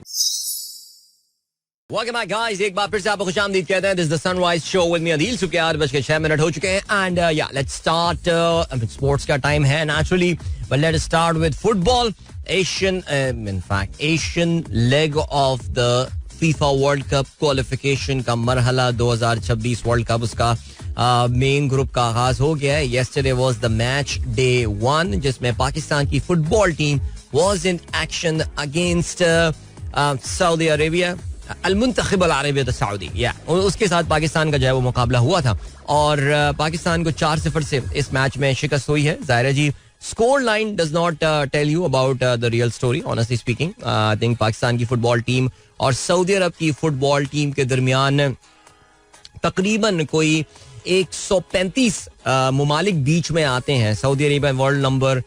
Welcome back guys, एक बार फिर से आपको खुशामदीद कहते हैं. This is the Sunrise Show with me Adeel सुबह 8:06 हो चुके हैं. And yeah, let's start. Sports का टाइम है naturally, but let's start with football. Asian leg of the FIFA World Cup qualification का मरहला 2026 World Cup उसका मेन ग्रुप का आगाज हो गया है. Yesterday was the match day 1 जिसमें पाकिस्तान की football team was in action against Saudi Arabia. अल-मुंतखब अल-अरबियत सऊदी, या उसके साथ पाकिस्तान का जो है वो मुकाबला हुआ था और पाकिस्तान को 4-0 से इस मैच में शिकस्त हुई है. जाहिर है जी score line does not tell you about the real story honestly speaking. I think Pakistan की फुटबॉल टीम और सऊदी अरब की फुटबॉल टीम के दरमियान तकरीबन कोई 135 मुमालिक बीच में आते हैं. सऊदी अरेबिया वर्ल्ड नंबर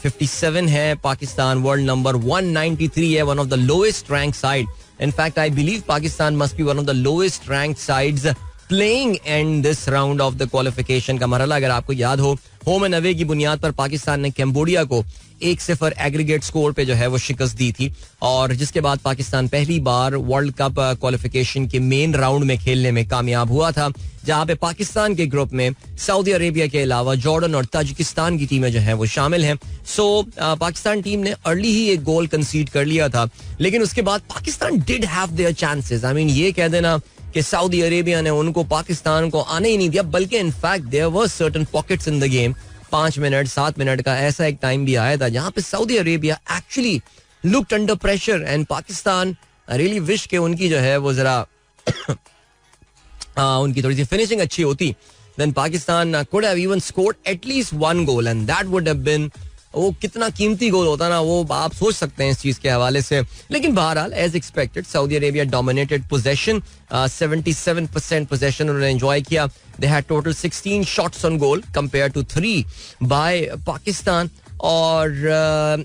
57 है, पाकिस्तान वर्ल्ड नंबर 193 है, one of the lowest rank side. In fact, I believe Pakistan must be one of the lowest ranked sides playing in this round of the qualification का मरहला. अगर आपको याद हो, home and away की बुनियाद पर पाकिस्तान ने कैम्बोडिया को 1-0 एग्रीगेट स्कोर पे जो है वो शिकस्त दी थी और जिसके बाद पाकिस्तान पहली बार वर्ल्ड कप क्वालिफिकेशन के मेन राउंड में खेलने में कामयाब हुआ था, जहां पे पाकिस्तान के ग्रुप में सऊदी अरेबिया के अलावा जॉर्डन और ताजिकिस्तान की टीमें जो हैं वो शामिल हैं. सो पाकिस्तान टीम ने अर्ली ही एक गोल कंसीड कर लिया था, लेकिन उसके बाद Pakistan did have their chances. I mean ये कह देना कि सऊदी अरेबिया ने उनको पाकिस्तान को आने ही नहीं दिया, बल्कि in fact there were certain pockets in the game. 5 minute 7 minute का ऐसा एक टाइम भी आया था जहां पे Saudi Arabia actually looked under pressure and Pakistan really wish के उनकी जो है वो जरा उनकी थोड़ी सी फिनिशिंग अच्छी होती, then Pakistan could have even scored at least one goal and that would have been, वो कितना कीमती गोल होता ना, वो आप सोच सकते हैं इस चीज के हवाले से. लेकिन बहरहाल as expected Saudi Arabia dominated possession, 77% possession उन्होंने एंजॉय किया. They had total 16 shots on goal compared to 3 by Pakistan. और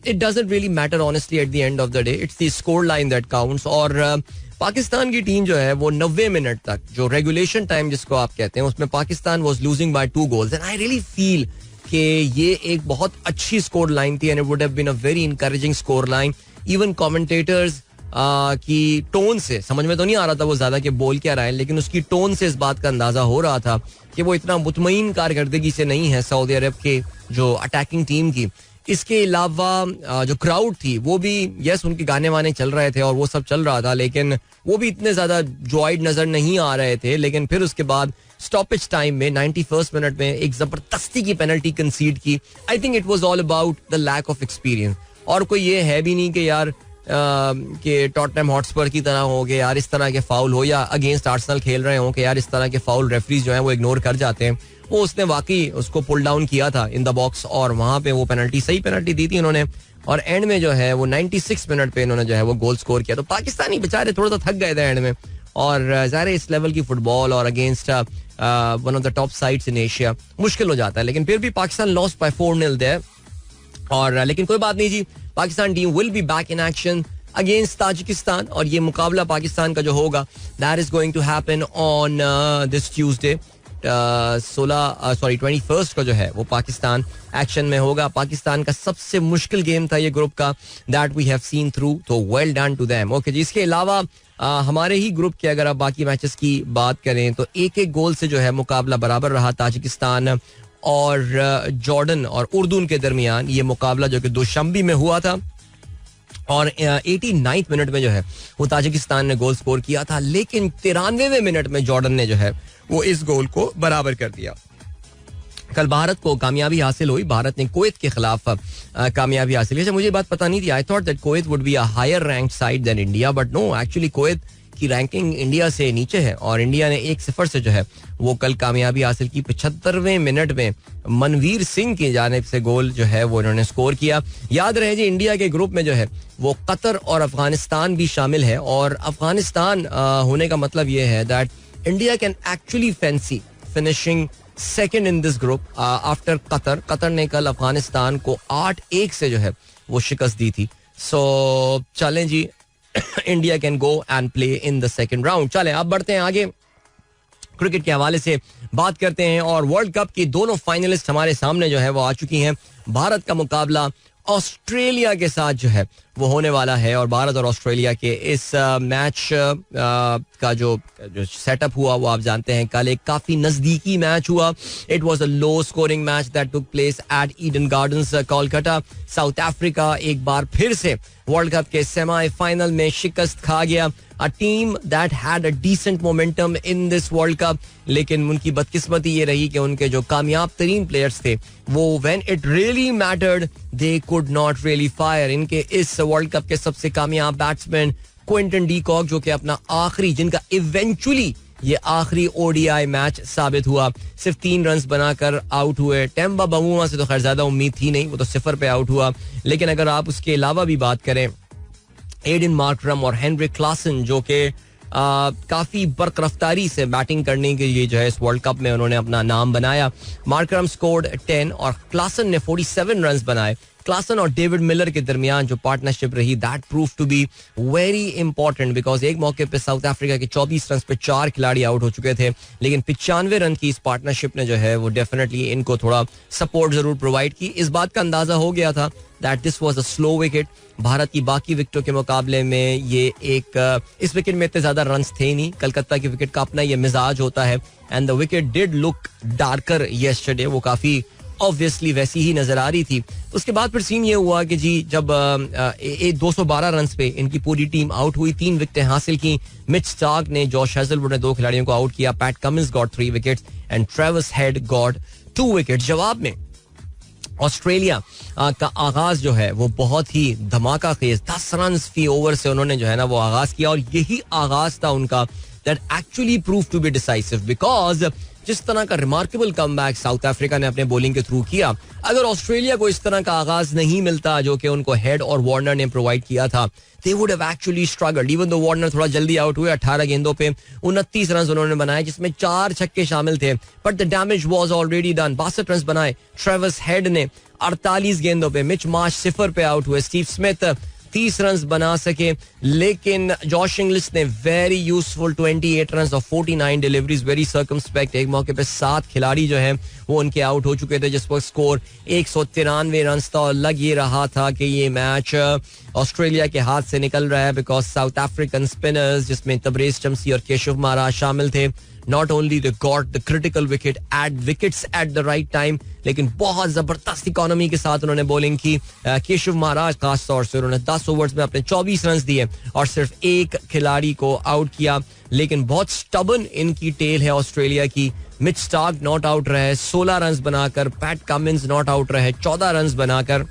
it doesn't really matter honestly at the end of the day, it's the score line that counts. और पाकिस्तान की team जो है वो 90 minute तक, जो रेगुलेशन टाइम जिसको आप कहते हैं, उसमें Pakistan was losing by 2 goals and I really feel कि ये एक बहुत अच्छी स्कोर लाइन थी and it would have been a very encouraging score line. Even commentators की टोन से समझ में तो नहीं आ रहा था वो ज्यादा कि बोल क्या रहा है, लेकिन उसकी टोन से इस बात का अंदाजा हो रहा था कि वो इतना मुतमईन कारकर्दगी से नहीं है सऊदी अरब के जो अटैकिंग टीम की. इसके अलावा जो क्राउड थी वो भी, यस उनके गाने वाने चल रहे थे और वो सब चल रहा था, लेकिन वो भी इतने ज्यादा जॉइड नजर नहीं आ रहे थे. लेकिन फिर उसके बाद स्टॉपेज टाइम में 91st मिनट में एक जबरदस्ती की पेनल्टी कंसीड की. I think it was all about the lack of experience. और कोई ये है भी नहीं कि यार कि टॉटनहम हॉटस्पर की तरह हो कि यार इस तरह के फाउल हो, या अगेंस्ट आर्सेनल खेल रहे हो कि यार इस तरह के फाउल रेफरीज जो है वो इग्नोर कर जाते हैं. वो उसने वाकई उसको पुल डाउन किया था इन द बॉक्स और वहां पे वो पेनल्टी, सही पेनल्टी दी थी उन्होंने. और एंड में जो है वो 96 मिनट पे इन्होंने जो है वो गोल स्कोर किया. तो पाकिस्तानी बेचारे थोड़ा सा थक गए थे एंड में. और ज़ाहिर इस लेवल की फुटबॉल और against one of the top sides in Asia मुश्किल हो जाता है. लेकिन फिर भी पाकिस्तान लॉस्ट बाय 4-0 देयर. और लेकिन कोई बात नहीं जी, Pakistan team will be back in action against Tajikistan. और ये मुकाबला पाकिस्तान का जो होगा that is going to happen on this Tuesday 21st को जो है वो पाकिस्तान एक्शन में होगा. पाकिस्तान का सबसे मुश्किल गेम था ये ग्रुप का, that we have seen through, तो well done to them. Okay जी, इसके अलावा हमारे ही ग्रुप के अगर आप बाकी मैचेस की बात करें तो एक गोल से जो है मुकाबला बराबर रहा ताजिकिस्तान और जॉर्डन और उर्दून के दरमियान. ये मुकाबला जो कि दुशंबी में हुआ था और 89 मिनट में जो है वो ताजिकिस्तान ने गोल स्कोर किया था, लेकिन 93वें मिनट में जॉर्डन ने जो है वो इस गोल को बराबर कर दिया. कल भारत को कामयाबी हासिल हुई, भारत ने कुवैत के खिलाफ कामयाबी हासिल की. मुझे बात पता नहीं थी, I thought that Kuwait would be a higher ranked side than India, but no, actually Kuwait की रैंकिंग इंडिया से नीचे है और इंडिया ने 1-0 से जो है वो कल कामयाबी हासिल की. 75वें मिनट में मनवीर सिंह की जानिब से गोल जो है वो इन्होंने स्कोर किया. याद रहे जी, इंडिया के ग्रुप में जो है वो कतर और अफगानिस्तान भी शामिल है. और अफगानिस्तान होने का मतलब ये है that India can actually fancy finishing second in this group after Qatar. Qatar ने कल अफगानिस्तान को 8-1 से जो है वो शिकस्त दी थी. सो चलें जी, India can go and play in the second round. चलें अब बढ़ते हैं आगे, क्रिकेट के हवाले से बात करते हैं. और वर्ल्ड कप की दोनों फाइनलिस्ट हमारे सामने जो है वो आ चुकी हैं. भारत का मुकाबला ऑस्ट्रेलिया के साथ जो है वो होने वाला है. और भारत और ऑस्ट्रेलिया के इस मैच का जो सेटअप हुआ वो आप जानते हैं, कल एक काफी नजदीकी मैच हुआ. It was a low scoring match that took place at Eden gardens Kolkata. South Africa एक बार फिर से वर्ल्ड कप के सेमीफाइनल में शिकस्त खा गया. A team that had a decent momentum in this world cup, लेकिन उनकी बदकिस्मती ये रही कि उनके जो कामयाब तरीन प्लेयर्स थे वो when it really mattered they could not really fire. इनके इस वर्ल्ड कप के सबसे कामयाब बैट्समैन क्विंटन डी कॉक, जो कि अपना आखिरी, जिनका इवेंचुअली ये आखिरी ओडीआई मैच साबित हुआ, सिर्फ 3 रन बनाकर आउट हुए. टेम्बा बमूमा से तो खैर ज्यादा उम्मीद थी नहीं, वो तो 0 पे आउट हुआ. लेकिन अगर आप उसके अलावा भी बात करें, एडन मार्करम और हेनरिक क्लासन जो कि काफी बरकरफ्तारी से बैटिंग करने के लिए जो है इस वर्ल्ड कप में उन्होंने अपना नाम बनाया. मार्करम स्कोर्ड 10 और क्लासन ने 47 रन बनाए. क्लासन और डेविड मिलर के दरमियान जो पार्टनरशिप रही that prove to be very important, because एक मौके पे साउथ अफ्रीका के 24 रन पे 4 खिलाड़ी आउट हो चुके थे, लेकिन 95 रन की इस पार्टनरशिप ने जो है वो डेफिनेटली इनको थोड़ा सपोर्ट जरूर प्रोवाइड की. इस बात का अंदाजा हो गया था that this was a slow wicket. Bharat की बाकी विकेटों के मुकाबले में ये एक इस विकेट में इतने ज्यादा रन थे नहीं. कलकत्ता की विकेट का अपना ये मिजाज होता है and the wicket did look darker yesterday, वो काफी ऑब्वियसली वैसी ही नजर आ रही थी. उसके बाद फिर सीन ये हुआ कि जी जब 212 रन पे इनकी पूरी टीम आउट हुई, 3 विकेटें हासिल की. मिच स्टार्क ने, जॉश हेजलवुड ने 2 खिलाड़ियों को आउट किया. PAT Cummins got 3 wickets and Travis head got 2 wickets. जवाब में ऑस्ट्रेलिया का आगाज जो है वो बहुत ही धमाका खेज 10 रन फी ओवर से उन्होंने जो है ना वो आगाज किया, और यही आगाज था उनका that actually prove to be decisive, because जिस तरह का रिमार्केबल कमबैक साउथ अफ्रीका ने अपने बॉलिंग के थ्रू किया, अगर ऑस्ट्रेलिया को इस तरह का आगाज नहीं मिलता जो कि उनको हेड और वार्नर ने प्रोवाइड किया था, they would have actually struggled. Even though Warner थोड़ा जल्दी आउट हुए, 18 गेंदों पे 29 रन उन्होंने बनाए जिसमें 4 छक्के शामिल थे, but the damage was already done. 62 run बनाए ट्रेविस हेड ने 48 गेंदों पे. मिच मार्श 0 पे आउट हुए. स्टीव स्मिथ 30 रन बना सके, लेकिन जॉश इंग्लिश ने वेरी यूजफुल 28 रन और 49 डिलीवरीज, वेरी सर्कमस्पेक्ट. एक मौके पे 7 खिलाड़ी जो है वो उनके आउट हो चुके थे, जिस पर स्कोर 193 रन था, और लग ये रहा था कि ये मैच ऑस्ट्रेलिया के हाथ से निकल रहा है, बिकॉज साउथ अफ्रीकन स्पिनर्स जिसमें तबरेज चमसी और केशव महाराज शामिल थे, not only they got the critical wickets at the right time, लेकिन बहुत जबरदस्त इकोनॉमी के साथ उन्होंने बॉलिंग की. केशव महाराज खास तौर से उन्होंने 10 ओवर्स में अपने 24 रन दिए और सिर्फ एक खिलाड़ी को आउट किया, लेकिन बहुत स्टबन इनकी टेल है ऑस्ट्रेलिया की. मिच स्टार्क नॉट आउट रहे 16 रन बनाकर, पैट कमिंस नॉट आउट रहे 14 रन बनाकर,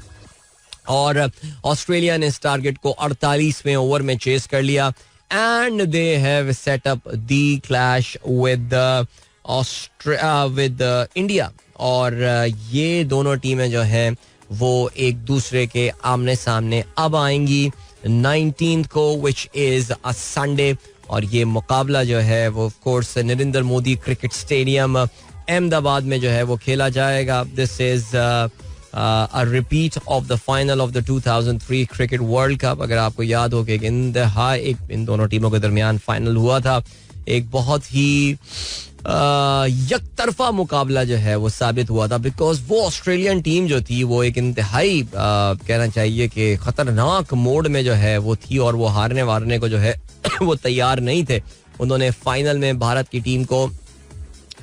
और ऑस्ट्रेलिया ने इस टारगेट को 48वें ओवर में चेस कर लिया. And they have set up the clash with India. और ये दोनों टीमें जो हैं वो एक दूसरे के आमने सामने अब आएंगी 19th को, which is a Sunday. और ये मुकाबला जो है वो of course Narendra Modi cricket stadium Ahmedabad में जो है वो खेला जाएगा. This is a repeat of the final of the 2003 cricket world cup. अगर आपको याद हो कि इन दोनों टीमों के दरमियान फाइनल हुआ था, एक बहुत ही यकतरफा मुकाबला जो है वो साबित हुआ था, बिकॉज वो ऑस्ट्रेलियन टीम जो थी वो एक इंतहाई कहना चाहिए कि खतरनाक मोड में जो है वो थी, और वो हारने वारने को जो है वो तैयार नहीं थे. उन्होंने फाइनल में भारत की टीम को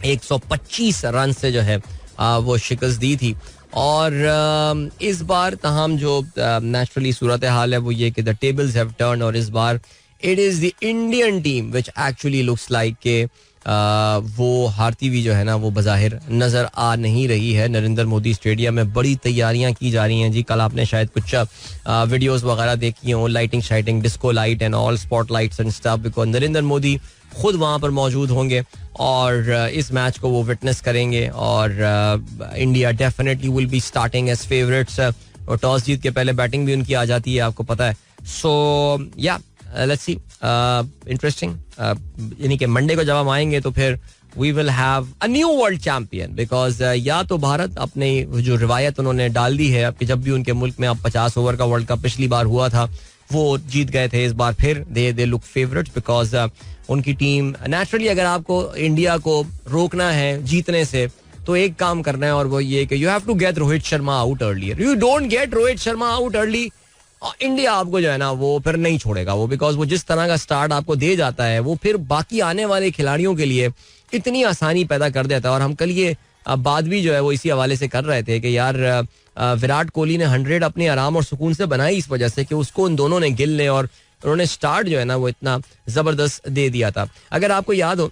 125 रन से जो है वो शिकस्त दी थी. और इस बार तमाम जो नेचुरली सूरत हाल है वो ये कि द टेबल्स हैव टर्न, और इस बार it is the Indian team which actually looks like के वो हारती हुई जो है ना वो बज़ाहिर नजर आ नहीं रही है. नरेंद्र मोदी स्टेडियम में बड़ी तैयारियां की जा रही हैं जी. कल आपने शायद कुछ वीडियोस वगैरह देखी हों, लाइटिंग शाइटिंग, disco light and all, spot lights and stuff, because Narendra Modi खुद वहां पर मौजूद होंगे और इस मैच को वो विटनेस करेंगे. और India definitely will be starting as favourites, और टॉस जीत के पहले बैटिंग भी उनकी आ जाती है, आपको पता है. सो या लेट्स सी, इंटरेस्टिंग. यानी कि मंडे को जब हम आएंगे तो फिर we will have a new world champion, because या तो भारत अपने जो रिवायत उन्होंने डाल दी है अब कि जब भी उनके मुल्क में अब 50 ओवर का वर्ल्ड कप पिछली बार हुआ था वो जीत गए थे, इस बार फिर दे लुक फेवरेट्स, बिकॉज उनकी टीम नेचुरली, अगर आपको इंडिया को रोकना है जीतने से तो एक काम करना है, और वो ये कि you have to get Rohit Sharma out earlier. You don't get Rohit Sharma out early, India आपको जो है ना वो फिर नहीं छोड़ेगा वो, बिकॉज वो जिस तरह का स्टार्ट आपको दे जाता है वो फिर बाकी आने वाले खिलाड़ियों के लिए इतनी आसानी पैदा कर देता है. और हम कल ये बात भी जो है वो इसी हवाले से कर रहे थे कि यार विराट कोहली ने 100 अपने आराम और सुकून से बनाई इस वजह से कि उसको उन दोनों ने गिल ने और उन्होंने स्टार्ट जो है ना वो इतना जबरदस्त दे दिया था. अगर आपको याद हो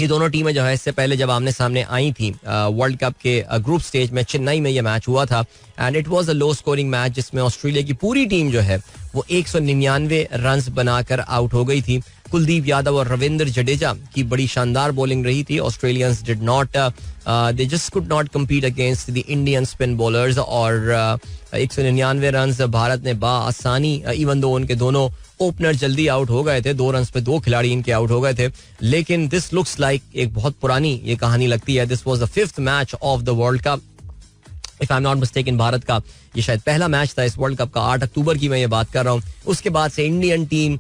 ये दोनों टीमें जो है इससे पहले जब आमने सामने आई थी वर्ल्ड कप के ग्रुप स्टेज में, चेन्नई में ये मैच हुआ था, and it was a low scoring match जिसमें ऑस्ट्रेलिया की पूरी टीम जो है वो 199 रन बनाकर आउट हो गई थी. कुलदीप यादव और रविंद्र जडेजा की बड़ी शानदार बॉलिंग रही थी. Australians did not, they just could not compete against the Indian spin bowlers, और 199 रन भारत ने आसानी, इवन दो उनके दोनों ओपनर जल्दी आउट हो गए थे, 2 रन पे 2 खिलाड़ी इनके आउट हो गए थे, लेकिन दिस लुक्स लाइक एक बहुत पुरानी ये कहानी लगती है. This was the 5th match of the world cup, if I am not mistaken. Bharat का ये शायद पहला मैच था इस वर्ल्ड कप का. 8 अक्टूबर की मैं ये बात कर रहा हूँ. उसके बाद से इंडियन टीम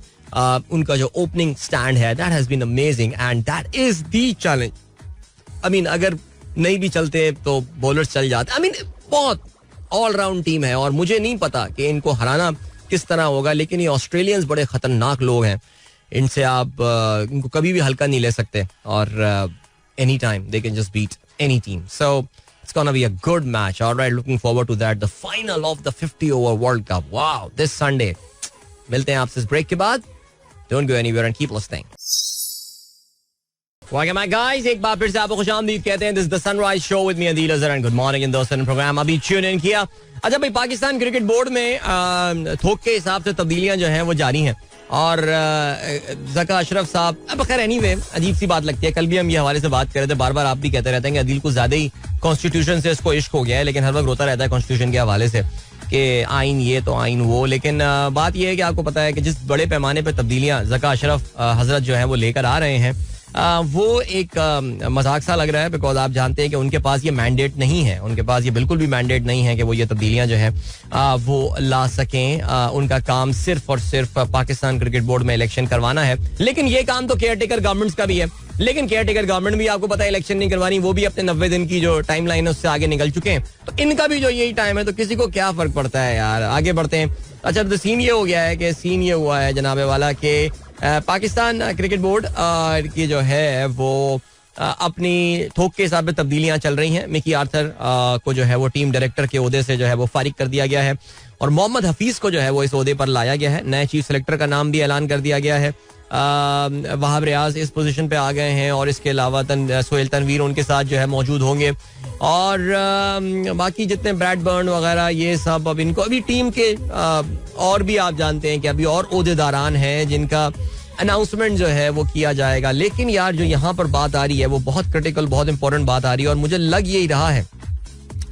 उनका जो ओपनिंग स्टैंड है that has been amazing, and that is the challenge. I mean अगर नहीं भी चलते तो बॉलर्स चल जाते. आई मीन बहुत ऑलराउंड टीम है, और मुझे नहीं पता कि इनको हराना किस तरह होगा, लेकिन ये ऑस्ट्रेलियंस बड़े खतरनाक लोग हैं. इनसे आप इनको कभी भी हल्का नहीं ले सकते, और any time they can just beat any team. So it's gonna be a good match. Alright, looking forward to that, the final of the 50 over world cup. Wow, this Sunday. मिलते हैं आपसे इस ब्रेक के बाद. Don't go anywhere and keep listening. Welcome back guys, एक बार फिर से आपको खुशामदीद कहते हैं. This the Sunrise show with me Adeel Azhar and good morning इन दोस्तों. प्रोग्राम अभी ट्यून इन किया. अच्छा भाई, पाकिस्तान क्रिकेट बोर्ड में थोक के हिसाब से तब्दीलियां जो हैं वो जारी हैं और ज़का अशरफ साहब, अब खैर एनीवे अजीब सी बात लगती है. कल भी हम ये हवाले से बात कर रहे थे, बार बार आप भी कहते रहते हैं कि अदील को ज्यादा ही कॉन्स्टिट्यूशन से इसको इश्क हो गया है, लेकिन हर वक्त रोता रहता है कॉन्स्टिट्यूशन के हवाले से कि आइन ये तो आइन वो. लेकिन बात यह है कि आपको पता है कि जिस बड़े पैमाने पर तब्दीलियां ज़का अशरफ हजरत जो है वो लेकर आ रहे हैं, वो एक मजाक सा लग रहा है. बिकॉज आप जानते हैं कि उनके पास ये मैंडेट नहीं है, उनके पास ये बिल्कुल भी मैंडेट नहीं है कि वो ये तब्दीलियां जो है वो ला सकें. उनका काम सिर्फ और सिर्फ पाकिस्तान क्रिकेट बोर्ड में इलेक्शन करवाना है. लेकिन ये काम तो केयर टेकर गवर्नमेंट्स का भी है. लेकिन केयर टेकर गवर्नमेंट भी आपको पता है इलेक्शन नहीं करवानी, वो भी अपने 90 दिन की जो टाइम लाइन है उससे आगे निकल चुके हैं. तो इनका भी जो यही टाइम है, तो किसी को क्या फर्क पड़ता है यार. आगे बढ़ते हैं. अच्छा, तो सीन ये हो गया है कि सीन ये हुआ है जनाबे वाला के पाकिस्तान क्रिकेट बोर्ड की जो है वो अपनी थोक के हिसाब से तब्दीलियां चल रही हैं. मिकी आर्थर को जो है वो टीम डायरेक्टर के ओहदे से जो है वो फारिग कर दिया गया है और मोहम्मद हफीज को जो है वो इस ओहदे पर लाया गया है. नए चीफ सेलेक्टर का नाम भी ऐलान कर दिया गया है. वहाब रियाज इस पोजीशन पे आ गए हैं और इसके अलावा सोहेल तनवीर उनके साथ जो है मौजूद होंगे और बाकी जितने ब्रैडबर्न वगैरह ये सब. अब इनको अभी टीम के और भी आप जानते हैं कि अभी और ओहदेदारान हैं जिनका अनाउंसमेंट जो है वो किया जाएगा. लेकिन यार जो यहाँ पर बात आ रही है वो बहुत क्रिटिकल, बहुत इंपॉर्टेंट बात आ रही है और मुझे लग यही रहा है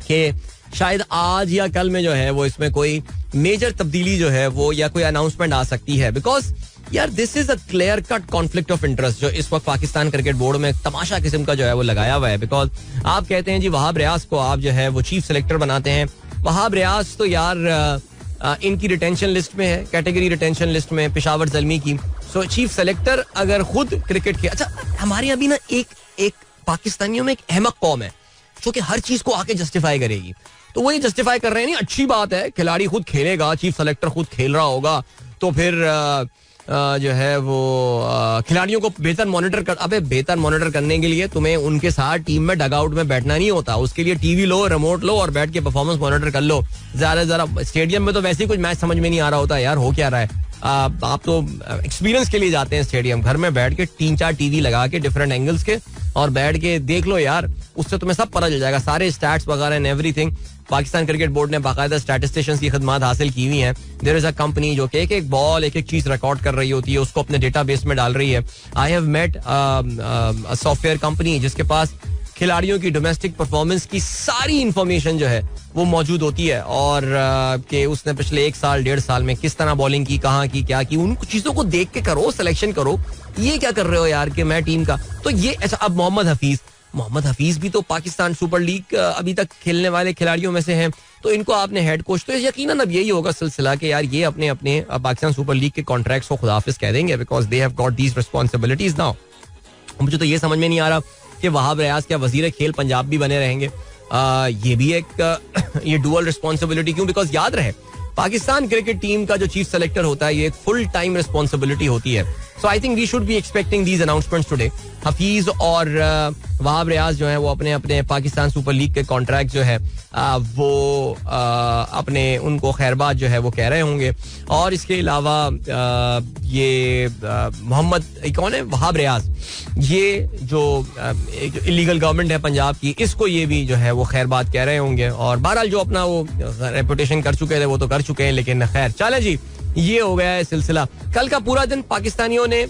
कि शायद आज या कल में जो है वो इसमें कोई मेजर तब्दीली जो है वो या कोई अनाउंसमेंट आ सकती है. बिकॉज यार this is a clear cut conflict of interest जो इस वक्त पाकिस्तान क्रिकेट बोर्ड में तमाशा किस्म का जो है वो लगाया हुआ है. बिकॉज आप कहते हैं जी वहाब रियाज को आप जो है वो चीफ सेलेक्टर बनाते हैं. वहाब रियाज तो यार इनकी रिटेंशन लिस्ट में है, कैटेगरी रिटेंशन लिस्ट में पेशावर ज़ल्मी की. सो चीफ सेलेक्टर अगर खुद क्रिकेट के, अच्छा हमारे अभी ना एक पाकिस्तानियों में एक अहमक कौम है जो कि हर चीज को आके जस्टिफाई करेगी. तो वो ये जस्टिफाई कर रहे हैं, नहीं अच्छी बात है, खिलाड़ी खुद खेलेगा, चीफ सेलेक्टर खुद खेल रहा होगा तो फिर जो है वो खिलाड़ियों को बेहतर मॉनिटर कर. अबे बेहतर मॉनिटर करने के लिए तुम्हें उनके साथ टीम में डगआउट में बैठना नहीं होता, उसके लिए टीवी लो, रिमोट लो और बैठ के परफॉर्मेंस मॉनिटर कर लो. जरा स्टेडियम में तो वैसे ही कुछ मैच समझ में नहीं आ रहा होता यार, हो क्या रहा है. आप तो एक्सपीरियंस के लिए जाते हैं स्टेडियम, घर में बैठ के 3-4 टीवी लगा के डिफरेंट एंगल्स के और बैठ के देख लो यार, उससे तुम्हें सब पता चल जाएगा, सारे स्टैट्स वगैरह and everything. Pakistan cricket board ने बाकायदा स्टैटिस्टिशियंस की खदमात हासिल की हुई हैं. देयर इज अ कंपनी जो कि एक बॉल एक चीज रिकॉर्ड कर रही होती है, उसको अपने डेटाबेस में डाल रही है. I have met a software company जिसके पास खिलाड़ियों की डोमेस्टिक परफॉर्मेंस की सारी इंफॉर्मेशन जो है वो मौजूद होती है और कि उसने पिछले 1 साल 1.5 साल में किस तरह बॉलिंग की, कहाँ की, क्या की, उन चीजों को देख के करो, सिलेक्शन करो. ये क्या कर रहे हो यार कि मैं टीम का तो ये. अच्छा, अब मोहम्मद हफीज भी तो पाकिस्तान सुपर लीग अभी तक खेलने वाले खिलाड़ियों में से हैं, तो इनको आपने हेड कोच, तो यकीनन अब यही होगा सिलसिला कि यार ये अपने अपने पाकिस्तान सुपर लीग के कॉन्ट्रैक्ट्स को खुदाफिज कह देंगे because they have got these responsibilities now. मुझे तो ये समझ में नहीं आ रहा कि वहाब रियाज क्या वजीर खेल पंजाब भी बने रहेंगे. ये भी एक ये डुअल रिस्पांसिबिलिटी क्यों? बिकॉज याद रहे पाकिस्तान क्रिकेट टीम का जो चीफ सेलेक्टर होता है ये एक फुल टाइम रिस्पांसिबिलिटी होती है. So I think we should be expecting these announcements today. Hafeez और वहाब रियाज जो है वो अपने अपने पाकिस्तान सुपर लीग के कॉन्ट्रैक्ट जो है वो अपने उनको खैरबाद जो है वो कह रहे होंगे. और इसके अलावा ये मोहम्मद कौन है, वहाब रियाज, ये जो इलीगल गवर्नमेंट है पंजाब की, इसको ये भी जो है वो खैरबाद कह रहे होंगे. और बहरहाल जो अपना वो रेपुटेशन कर चुके थे वो तो कर चुके हैं, लेकिन खैर चले जी, ये हो गया है सिलसिला. कल का पूरा दिन पाकिस्तानियों ने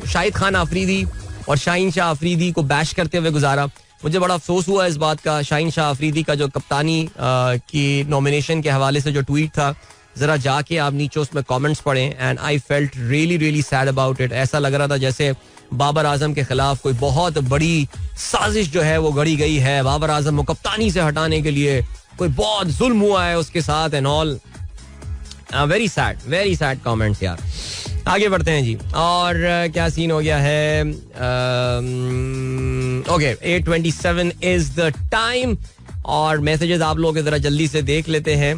शाहिद खान आफरीदी और शाहीन शाह आफरीदी को बैश करते हुए गुजारा. मुझे बड़ा अफसोस हुआ इस बात का. शाहीन शाह आफरीदी का जो कप्तानी की नॉमिनेशन के हवाले से जो ट्वीट था, जरा जाके आप नीचे उसमें कमेंट्स पढ़ें and I felt really really sad about it. ऐसा लग रहा था जैसे बाबर आजम के खिलाफ कोई बहुत बड़ी साजिश जो है वो गढ़ी गई है, बाबर आजम को कप्तानी से हटाने के लिए कोई बहुत जुल्म हुआ है उसके साथ and all. Very sad comments यार. आगे बढ़ते हैं जी. और क्या सीन हो गया है. ओके, 8:27 इज द टाइम और मैसेजेस आप लोग जरा जल्दी से देख लेते हैं.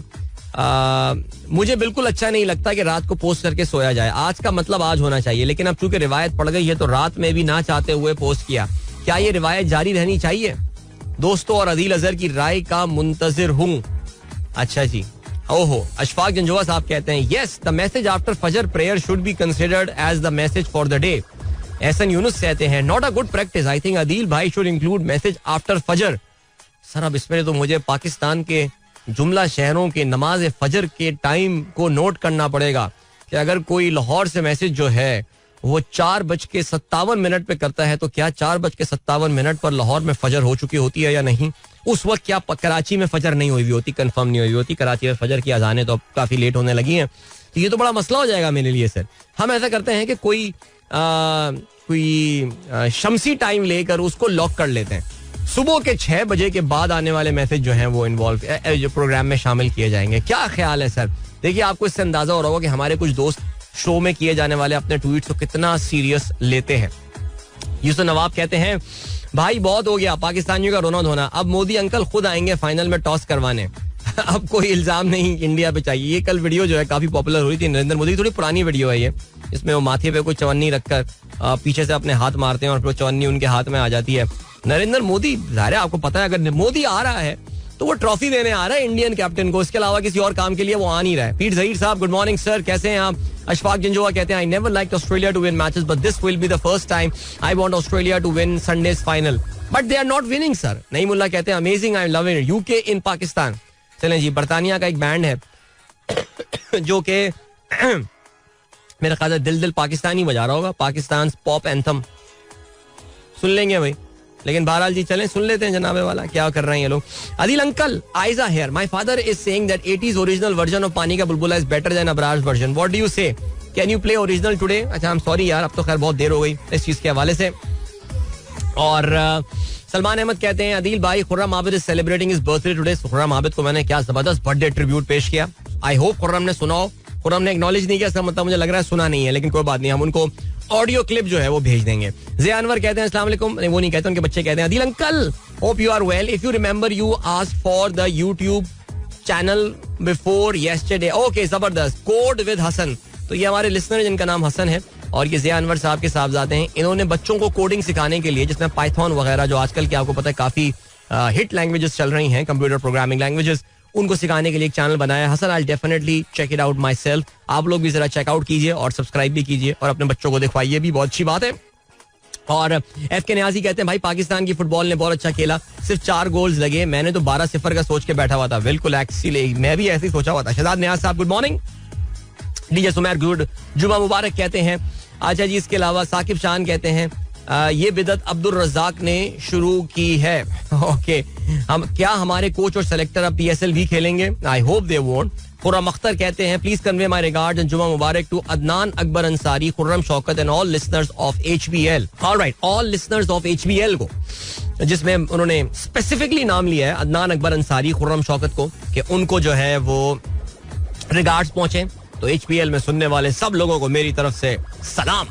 मुझे बिल्कुल अच्छा नहीं लगता कि रात को पोस्ट करके सोया जाए. आज का मतलब आज होना चाहिए, लेकिन अब चूंकि रिवायत पड़ गई है तो रात में भी ना चाहते हुए पोस्ट किया. क्या ये रिवायत जारी रहनी चाहिए? दोस्तों और अदील अजहर की राय का मुंतजिर हूं. अच्छा जी. ओहो, अशफाक जंजोआ साहब कहते हैं यस, द मैसेज आफ्टर फजर prayer should be considered as the message for the day. Ehsan Younus कहते हैं not a good practice, I think Adeel भाई शुड इंक्लूड मैसेज आफ्टर फजर. सर अब इसमें तो मुझे पाकिस्तान के जुमला शहरों के नमाज फजर के टाइम को नोट करना पड़ेगा कि अगर कोई लाहौर से मैसेज जो है वो 4:57 पे करता है तो क्या 4:57 पर लाहौर में फजर हो चुकी होती है या नहीं. उस वक्त क्या कराची में फजर नहीं हुई होती, कंफर्म नहीं हुई होती. कराची में फजर की अजानें तो अब काफी लेट होने लगी हैं, तो ये तो बड़ा मसला हो जाएगा मेरे लिए. सर हम ऐसा करते हैं कि कोई शमसी टाइम लेकर उसको लॉक कर लेते हैं. सुबह के 6 बजे के बाद आने वाले मैसेज जो हैं वो इन्वॉल्व जो प्रोग्राम में शामिल किए जाएंगे. क्या ख्याल है सर? देखिए आपको इससे अंदाजा हो रहा होगा कि हमारे कुछ दोस्त शो में किए जाने वाले अपने ट्वीट को कितना सीरियस लेते हैं. यूसुफ नवाब कहते हैं भाई बहुत हो गया पाकिस्तानियों का रोना धोना, अब मोदी अंकल खुद आएंगे फाइनल में टॉस करवाने. अब कोई इल्जाम नहीं इंडिया पे चाहिए. ये कल वीडियो जो है काफी पॉपुलर हुई थी नरेंद्र मोदी की, थोड़ी पुरानी वीडियो है ये. इसमें वो माथे पे कोई चवन्नी रखकर पीछे से अपने हाथ मारते हैं और फिर चवन्नी उनके हाथ में आ जाती है. नरेंद्र मोदी, ज़ाहिर है आपको पता है अगर मोदी आ रहा है तो वो ट्रॉफी देने आ रहा है इंडियन कैप्टन को, इसके अलावा किसी और काम के लिए वो आ नहीं रहा है. पीर जहीर साहब गुड मॉर्निंग सर, कैसे हैं आप? अशफाक जंजोआ कहते हैं I never liked Australia to win matches but this will be the first time I want Australia to win Sunday's final but they are not winning sir. Naeem Mulla कहते हैं amazing, I love it UK in Pakistan. चलें जी, बरतानिया का एक band है जो कि मेरा ख्याल है दिल दिल पाकिस्तानी बजा रहा होगा, पाकिस्तान पॉप एंथम. सुन लेंगे भाई, लेकिन बहरहाल जी चलें सुन लेते हैं जनाबे वाला क्या कर रहे हैं ये लोग. Adil uncle Aiza here, my father is saying that 80s original version of Pani ka Bulbula is better than Abraj version. What do you say? Can you play original today? अच्छा आई एम सॉरी यार, अब तो खैर बहुत देर हो गई इस चीज के हवाले से. और सलमान अहमद कहते हैं अदील भाई Khurram Abid is celebrating his birthday today. Khurram Abid को मैंने क्या जबरदस्त बर्थडे ट्रिब्यूट पेश किया. आई होप खुर्रम ने सुना हो. खुर्रम ने एक्नॉलेज नहीं किया, इसका मतलब मुझे लग रहा है सुना नहीं है, लेकिन कोई बात नहीं, हम उनको ऑडियो क्लिप जो है वो भेज देंगे. ज़िया अनवर कहते हैं अस्सलाम वालेकुम, वो नहीं कहते, उनके बच्चे कहते हैं Adeel uncle hope you are well, if you remember you asked for the YouTube channel before yesterday. Okay जबरदस्त, कोड विद हसन. तो ये हमारे लिसनर जिनका नाम हसन है और ये ज़िया अनवर साहब के साहबजादे हैं. इन्होंने बच्चों को कोडिंग सिखाने के लिए, जिसमें पाइथन वगैरह जो आजकल के आपको पता है काफी हिट लैंग्वेजेस चल रही हैं, कंप्यूटर प्रोग्रामिंग लैंग्वेजेस, उनको सिखाने के लिए एक चैनल बनाया. Hasan I definitely check it out myself. आप लोग भी जरा चेकआउट कीजिए और सब्सक्राइब भी कीजिए और अपने बच्चों को दिखवाइए भी, बहुत अच्छी बात है. और एफ के न्याजी कहते हैं भाई पाकिस्तान की फुटबॉल ने बहुत अच्छा खेला, सिर्फ 4 गोल्स लगे, मैंने तो 12-0 का सोच के बैठा हुआ था. बिल्कुल एक्चुअली मैं भी ऐसे ही सोचा हुआ था. शहजाद नियाज साहब good morning. DJ Sumer good जुमा मुबारक कहते हैं. अच्छा जी, इसके अलावा साकिब शान कहते हैं ये बिदत अब्दुल रज़ाक ने शुरू की है. ओके, हम क्या हमारे कोच और सेलेक्टर अब PSL भी खेलेंगे? I hope they won't. Khurram Akhtar कहते हैं please convey my regards and जुमा मुबारक to Adnan Akbar Ansari, Khurram Shaukat and all listeners of HBL. Alright, all listeners of HBL को, जिसमें उन्होंने स्पेसिफिकली नाम लिया है अदनान अकबर अंसारी, खुर्रम शौकत को, कि उनको जो है वो रिगार्ड्स पहुंचे. तो HBL में सुनने वाले सब लोगों को मेरी तरफ से सलाम,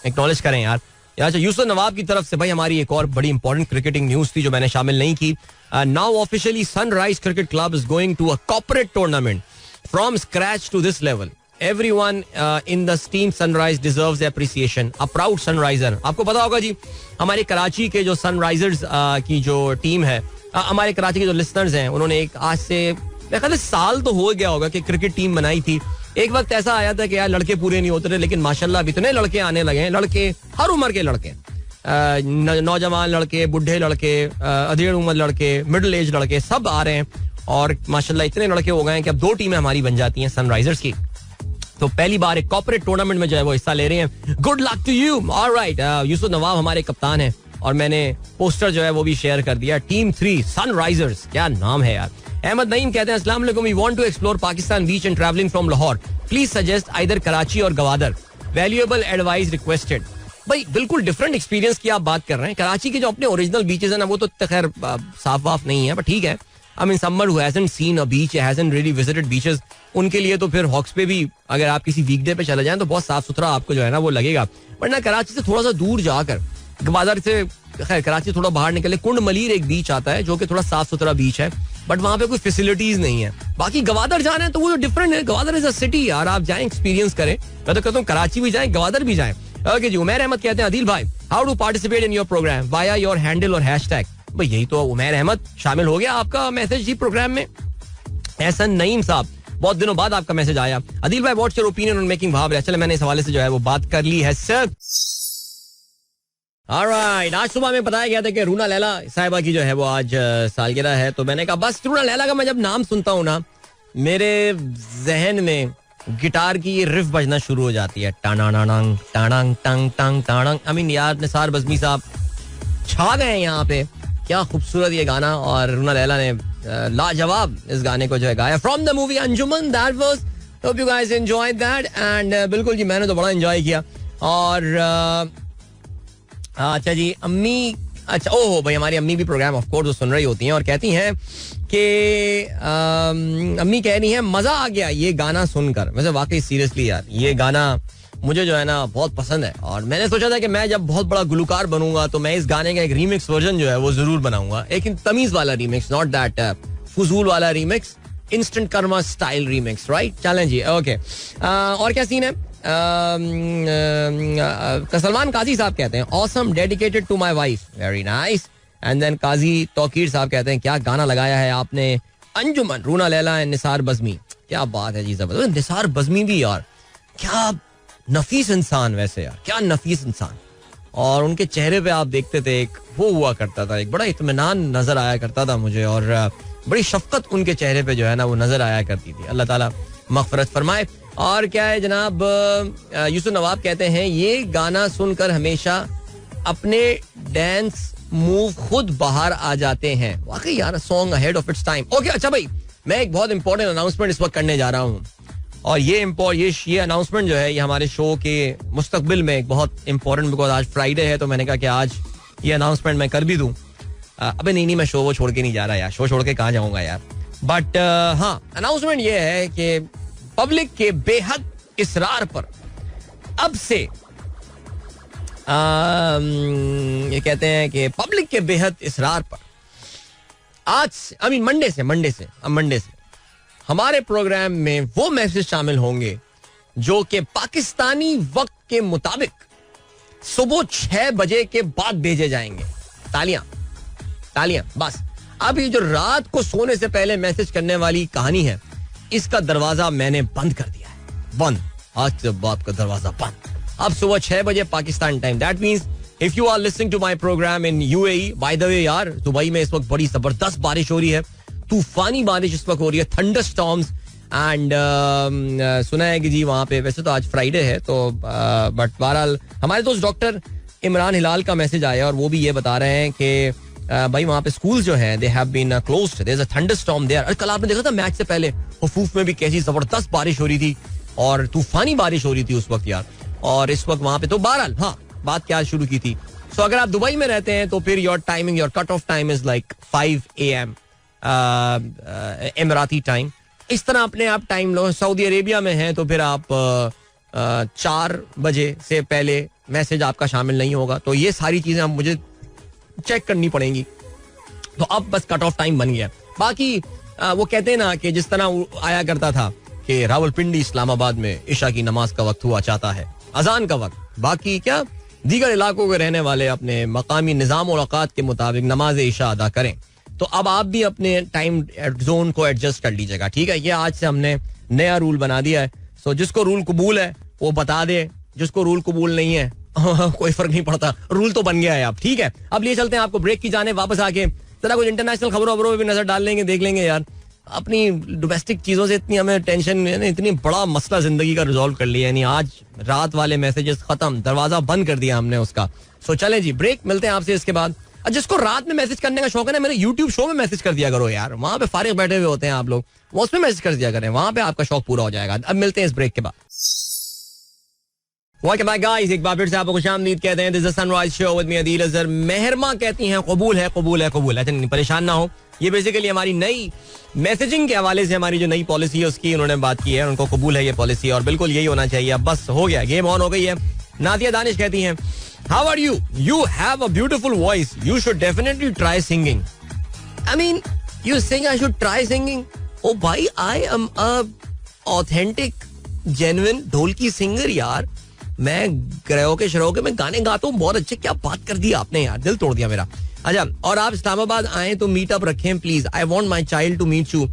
एक्नॉलेज करें यार. अच्छा, यूसुफ नवाब की तरफ से भाई हमारी एक और बड़ी इंपॉर्टेंट क्रिकेटिंग न्यूज थी जो मैंने शामिल नहीं की. Now officially Sunrise Cricket Club is going to a corporate tournament from scratch to this level. Everyone in the team Sunrise deserves appreciation, a proud Sunriser. आपको पता होगा जी हमारे कराची के जो सनराइजर्स की जो टीम है, हमारे कराची के जो लिसनर्स हैं, उन्होंने एक आज से मेरे ख्याल साल तो हो गया होगा कि क्रिकेट टीम बनाई थी. एक वक्त ऐसा आया था कि यार लड़के पूरे नहीं होते थे, लेकिन माशाल्लाह अब इतने लड़के आने लगे हैं. लड़के हर उम्र के लड़के, नौजवान लड़के, बुढ़े लड़के, अधेड़ उम्र लड़के, मिडिल एज लड़के, सब आ रहे हैं. और माशाल्लाह इतने लड़के हो गए हैं कि अब 2 टीमें हमारी बन जाती हैं सनराइजर्स की. तो पहली बार एक कॉर्पोरेट टूर्नामेंट में जो है वो हिस्सा ले रहे हैं. Good luck to you. Alright, Yusuf Nawab हमारे कप्तान हैं और मैंने पोस्टर जो है वो भी शेयर कर दिया. टीम 3 सनराइजर्स, क्या नाम है यार. अहमद नईम कहते हैं अस्सलाम वालेकुम, we want to explore Pakistan beach and travelling from Lahore, please suggest either Karachi और गवादर, वैल्यूएबल एडवाइस रिक्वेस्टेड. भाई बिल्कुल डिफरेंट एक्सपीरियंस की आप बात कर रहे हैं. कराची के जो अपने ओरिजिनल बीचेस हैं ना, वो तो खैर साफ वाफ नहीं है, पर ठीक है. I mean someone who hasn't seen a beach, hasn't really visited beaches, उनके लिए तो फिर हॉक्स पे भी अगर आप किसी वीकडे पे चले जाएं तो बहुत साफ सुथरा आपको जो है ना वो लगेगा. वरना कराची से थोड़ा सा दूर जाकर, गवादर से खैर कराची थोड़ा बाहर निकले, कुंड मलीर एक बीच आता है जो कि थोड़ा साफ सुथरा बीच है, बट वहां पे कोई फैसिलिटीज नहीं है. बाकी गवादर जाना है तो वो जो डिफरेंट है. गवादर इज अ सिटी यार, आप जाएं एक्सपीरियंस करें. मैं तो कहता हूँ कराची भी जाएं, गवादर भी जाएं. ओके जी, उमैर अहमद कहते हैं अदील भाई how to participate in your programme via your handle और हैशटैग. भाई यही तो, उमैर अहमद शामिल हो गया आपका मैसेज जी प्रोग्राम में. एहसन नईम साहब बहुत दिनों बाद आपका मैसेज आया. अदील भाई what's your opinion on making भाव. चले मैंने इस हवाले से जो है वो बात कर ली है सर. ऑलराइट, आज सुबह में बताया गया था कि रूना लैला साहिबा की जो है वो आज सालगिरह है, तो मैंने कहा बस रूना लैला का मैं जब नाम सुनता हूँ ना, मेरे जहन में गिटार की ये रिफ बजना शुरू हो जाती है, टाणाणांग टाणांग टंग टंग टाणांग. आई मीन यार, निसार बज़मी साहब छा गए हैं यहाँ पे. क्या खूबसूरत ये गाना, और रूना लैला ने लाजवाब इस गाने को जो है गाया from the movie Anjuman. That was, hope you guys enjoyed that. And बिल्कुल जी, मैंने तो बड़ा एंजॉय किया. और अच्छा जी, अम्मी, अच्छा ओहो भाई, हमारी अम्मी भी प्रोग्राम ऑफ कोर्स सुन रही होती हैं और कहती हैं कि अम्मी कह रही हैं मजा आ गया ये गाना सुनकर. वैसे वाकई सीरियसली यार, ये गाना मुझे जो है ना बहुत पसंद है, और मैंने सोचा था कि मैं जब बहुत बड़ा गुलकार बनूंगा तो मैं इस गाने का एक रीमिक्स वर्जन जो है वो जरूर बनाऊंगा, लेकिन तमीज वाला रीमिक्स, नॉट दैट फजूल वाला remix, instant Karma style remix. Right, चलें जी, ओके. और क्या सीन है? सलमान काजी साहब कहते हैं awesome, dedicated to my wife, very nice. And then Qazi Tauqeer साहब कहते हैं क्या गाना लगाया है आपने, अंजुमन, रूना लैला एंड निसार बज़मी. क्या बात है जी, जबरदस्त. निसार बज़मी भी यार क्या नफीस इंसान, वैसे यार क्या नफीस इंसान. और उनके चेहरे पे आप देखते थे एक वो हुआ करता था, एक बड़ा इत्मीनान नजर आया करता था मुझे, और बड़ी शफकत उनके चेहरे पे जो है ना वो नजर आया करती थी. अल्लाह ताला मगफरत फरमाए. और क्या है जनाब, यूसुफ नवाब कहते हैं ये गाना सुनकर हमेशा अपने डांस मूव खुद बाहर आ जाते हैं. वाकई यार, song ahead of its time. Okay, अच्छा भाई, मैं एक बहुत इंपॉर्टेंट अनाउंसमेंट इस वक्त करने जा रहा हूँ, और ये अनाउंसमेंट जो है ये हमारे शो के मुस्तकबिल में एक बहुत इंपॉर्टेंट, बिकॉज आज फ्राइडे है, तो मैंने कहा कि आज ये अनाउंसमेंट मैं कर भी दूं. अबे नहीं, मैं शो वो छोड़ के नहीं जा रहा यार, शो छोड़ के कहाँ जाऊंगा यार. बट हाँ, अनाउंसमेंट ये है कि पब्लिक के बेहद इसरार पर अब से ये कहते हैं कि पब्लिक के बेहद इसरार पर आज मंडे से हमारे प्रोग्राम में वो मैसेज शामिल होंगे जो कि पाकिस्तानी वक्त के मुताबिक सुबह 6 बजे के बाद भेजे जाएंगे. तालियां बस. अब ये जो रात को सोने से पहले मैसेज करने वाली कहानी है, इसका दरवाजा मैंने बंद कर दिया है. बंद, आज से बाप का दरवाजा बंद. अब सुबह 6 बजे Pakistan time. That means if you are listening to my programme in UAE, by the way यार, दुबई में इस वक्त बड़ी जबरदस्त बारिश हो रही है, तूफानी बारिश इस वक्त हो रही है, थंडर स्टॉर्म्स. एंड सुना है कि जी वहां पे, वैसे तो आज फ्राइडे है तो बट बहरहाल हमारे दोस्त डॉक्टर इमरान हिलाल का मैसेज आया, और वो भी ये बता रहे हैं कि भाई वहां पे स्कूल्स जो हैं they have been closed, there is a thunderstorm there. और कल आपने देखा था मैच से पहले हुफूफ में भी कैसी जबरदस्त बारिश हो रही थी, और तूफानी बारिश हो रही थी उस वक्त यार. और इस वक्त वहां पे तो बहरहाल हाँ, बात क्या शुरू की थी. सो अगर आप दुबई में रहते हैं तो फिर your cut off time is like 5 AM Emirati time. इस तरह अपने आप टाइम लो. सऊदी अरेबिया में हैं तो फिर आप 4 बजे से पहले मैसेज आपका शामिल नहीं होगा. तो ये सारी चीजें अब मुझे चेक करनी पड़ेंगी. तो अब बस कट ऑफ टाइम बन गया. बाकी वो कहते हैं ना कि जिस तरह आया करता था कि रावलपिंडी इस्लामाबाद में इशा की नमाज का वक्त हुआ चाहता है, अजान का वक्त. बाकी क्या दीगर इलाकों के रहने वाले अपने मकामी निज़ाम और औकात के मुताबिक नमाज इशा अदा करें. तो अब आप भी अपने टाइम जोन को एडजस्ट कर लीजिएगा, ठीक है. ये आज से हमने नया रूल बना दिया है. सो जिसको रूल कबूल है वो बता दे, जिसको रूल कबूल नहीं है कोई फर्क नहीं पड़ता, रूल तो बन गया है अब, ठीक है. अब लिए चलते हैं आपको ब्रेक की जाने. वापस आके जरा कुछ इंटरनेशनल खबरों में भी नजर डाल लेंगे, देख लेंगे यार. अपनी डोमेस्टिक चीजों से इतनी हमें टेंशन, इतनी बड़ा मसला जिंदगी का रिजॉल्व कर लिया, यानी आज रात वाले मैसेजेस खत्म, दरवाजा बंद कर दिया हमने उसका. सो चलें जी, ब्रेक, मिलते हैं आपसे इसके बाद. जिसको रात में मैसेज करने का शौक है ना, मेरे YouTube शो में मैसेज कर दिया करो यार, वहां पे फारिग बैठे हुए होते हैं आप लोग, वो उसमें मैसेज कर दिया करें, वहां पे आपका शौक पूरा हो जाएगा. अब मिलते हैं इस ब्रेक के बाद. Welcome back guys, एक बार फिर से आपको खुशामदीद कहते हैं. This is sunrise show with me Adeel Azhar. Mehrama कहती हैं कबूल है कबूल है कबूल. अच्छा नहीं, परेशान ना हो, ये बेसिकली हमारी नई मैसेजिंग के हवाले से हमारी जो नई पॉलिसी है उसकी उन्होंने बात की है. उनको कबूल है ये पॉलिसी, और बिल्कुल यही होना चाहिए. अब बस हो गया, गेम ऑन हो गई है. नादिया दानिश कहती हैं how are you, you have a beautiful voice, you should definitely try singing. I mean you sing, I should try singing. ओ भाई, I am a authentic genuine dholki singer यार. मैं कराओके शराओके में गाने गाता हूँ बहुत अच्छे. क्या बात कर दी आपने यार, दिल तोड़ दिया मेरा. अच्छा, और आप इस्लामाबाद आए तो मीटअप रखें please. I want my child to meet you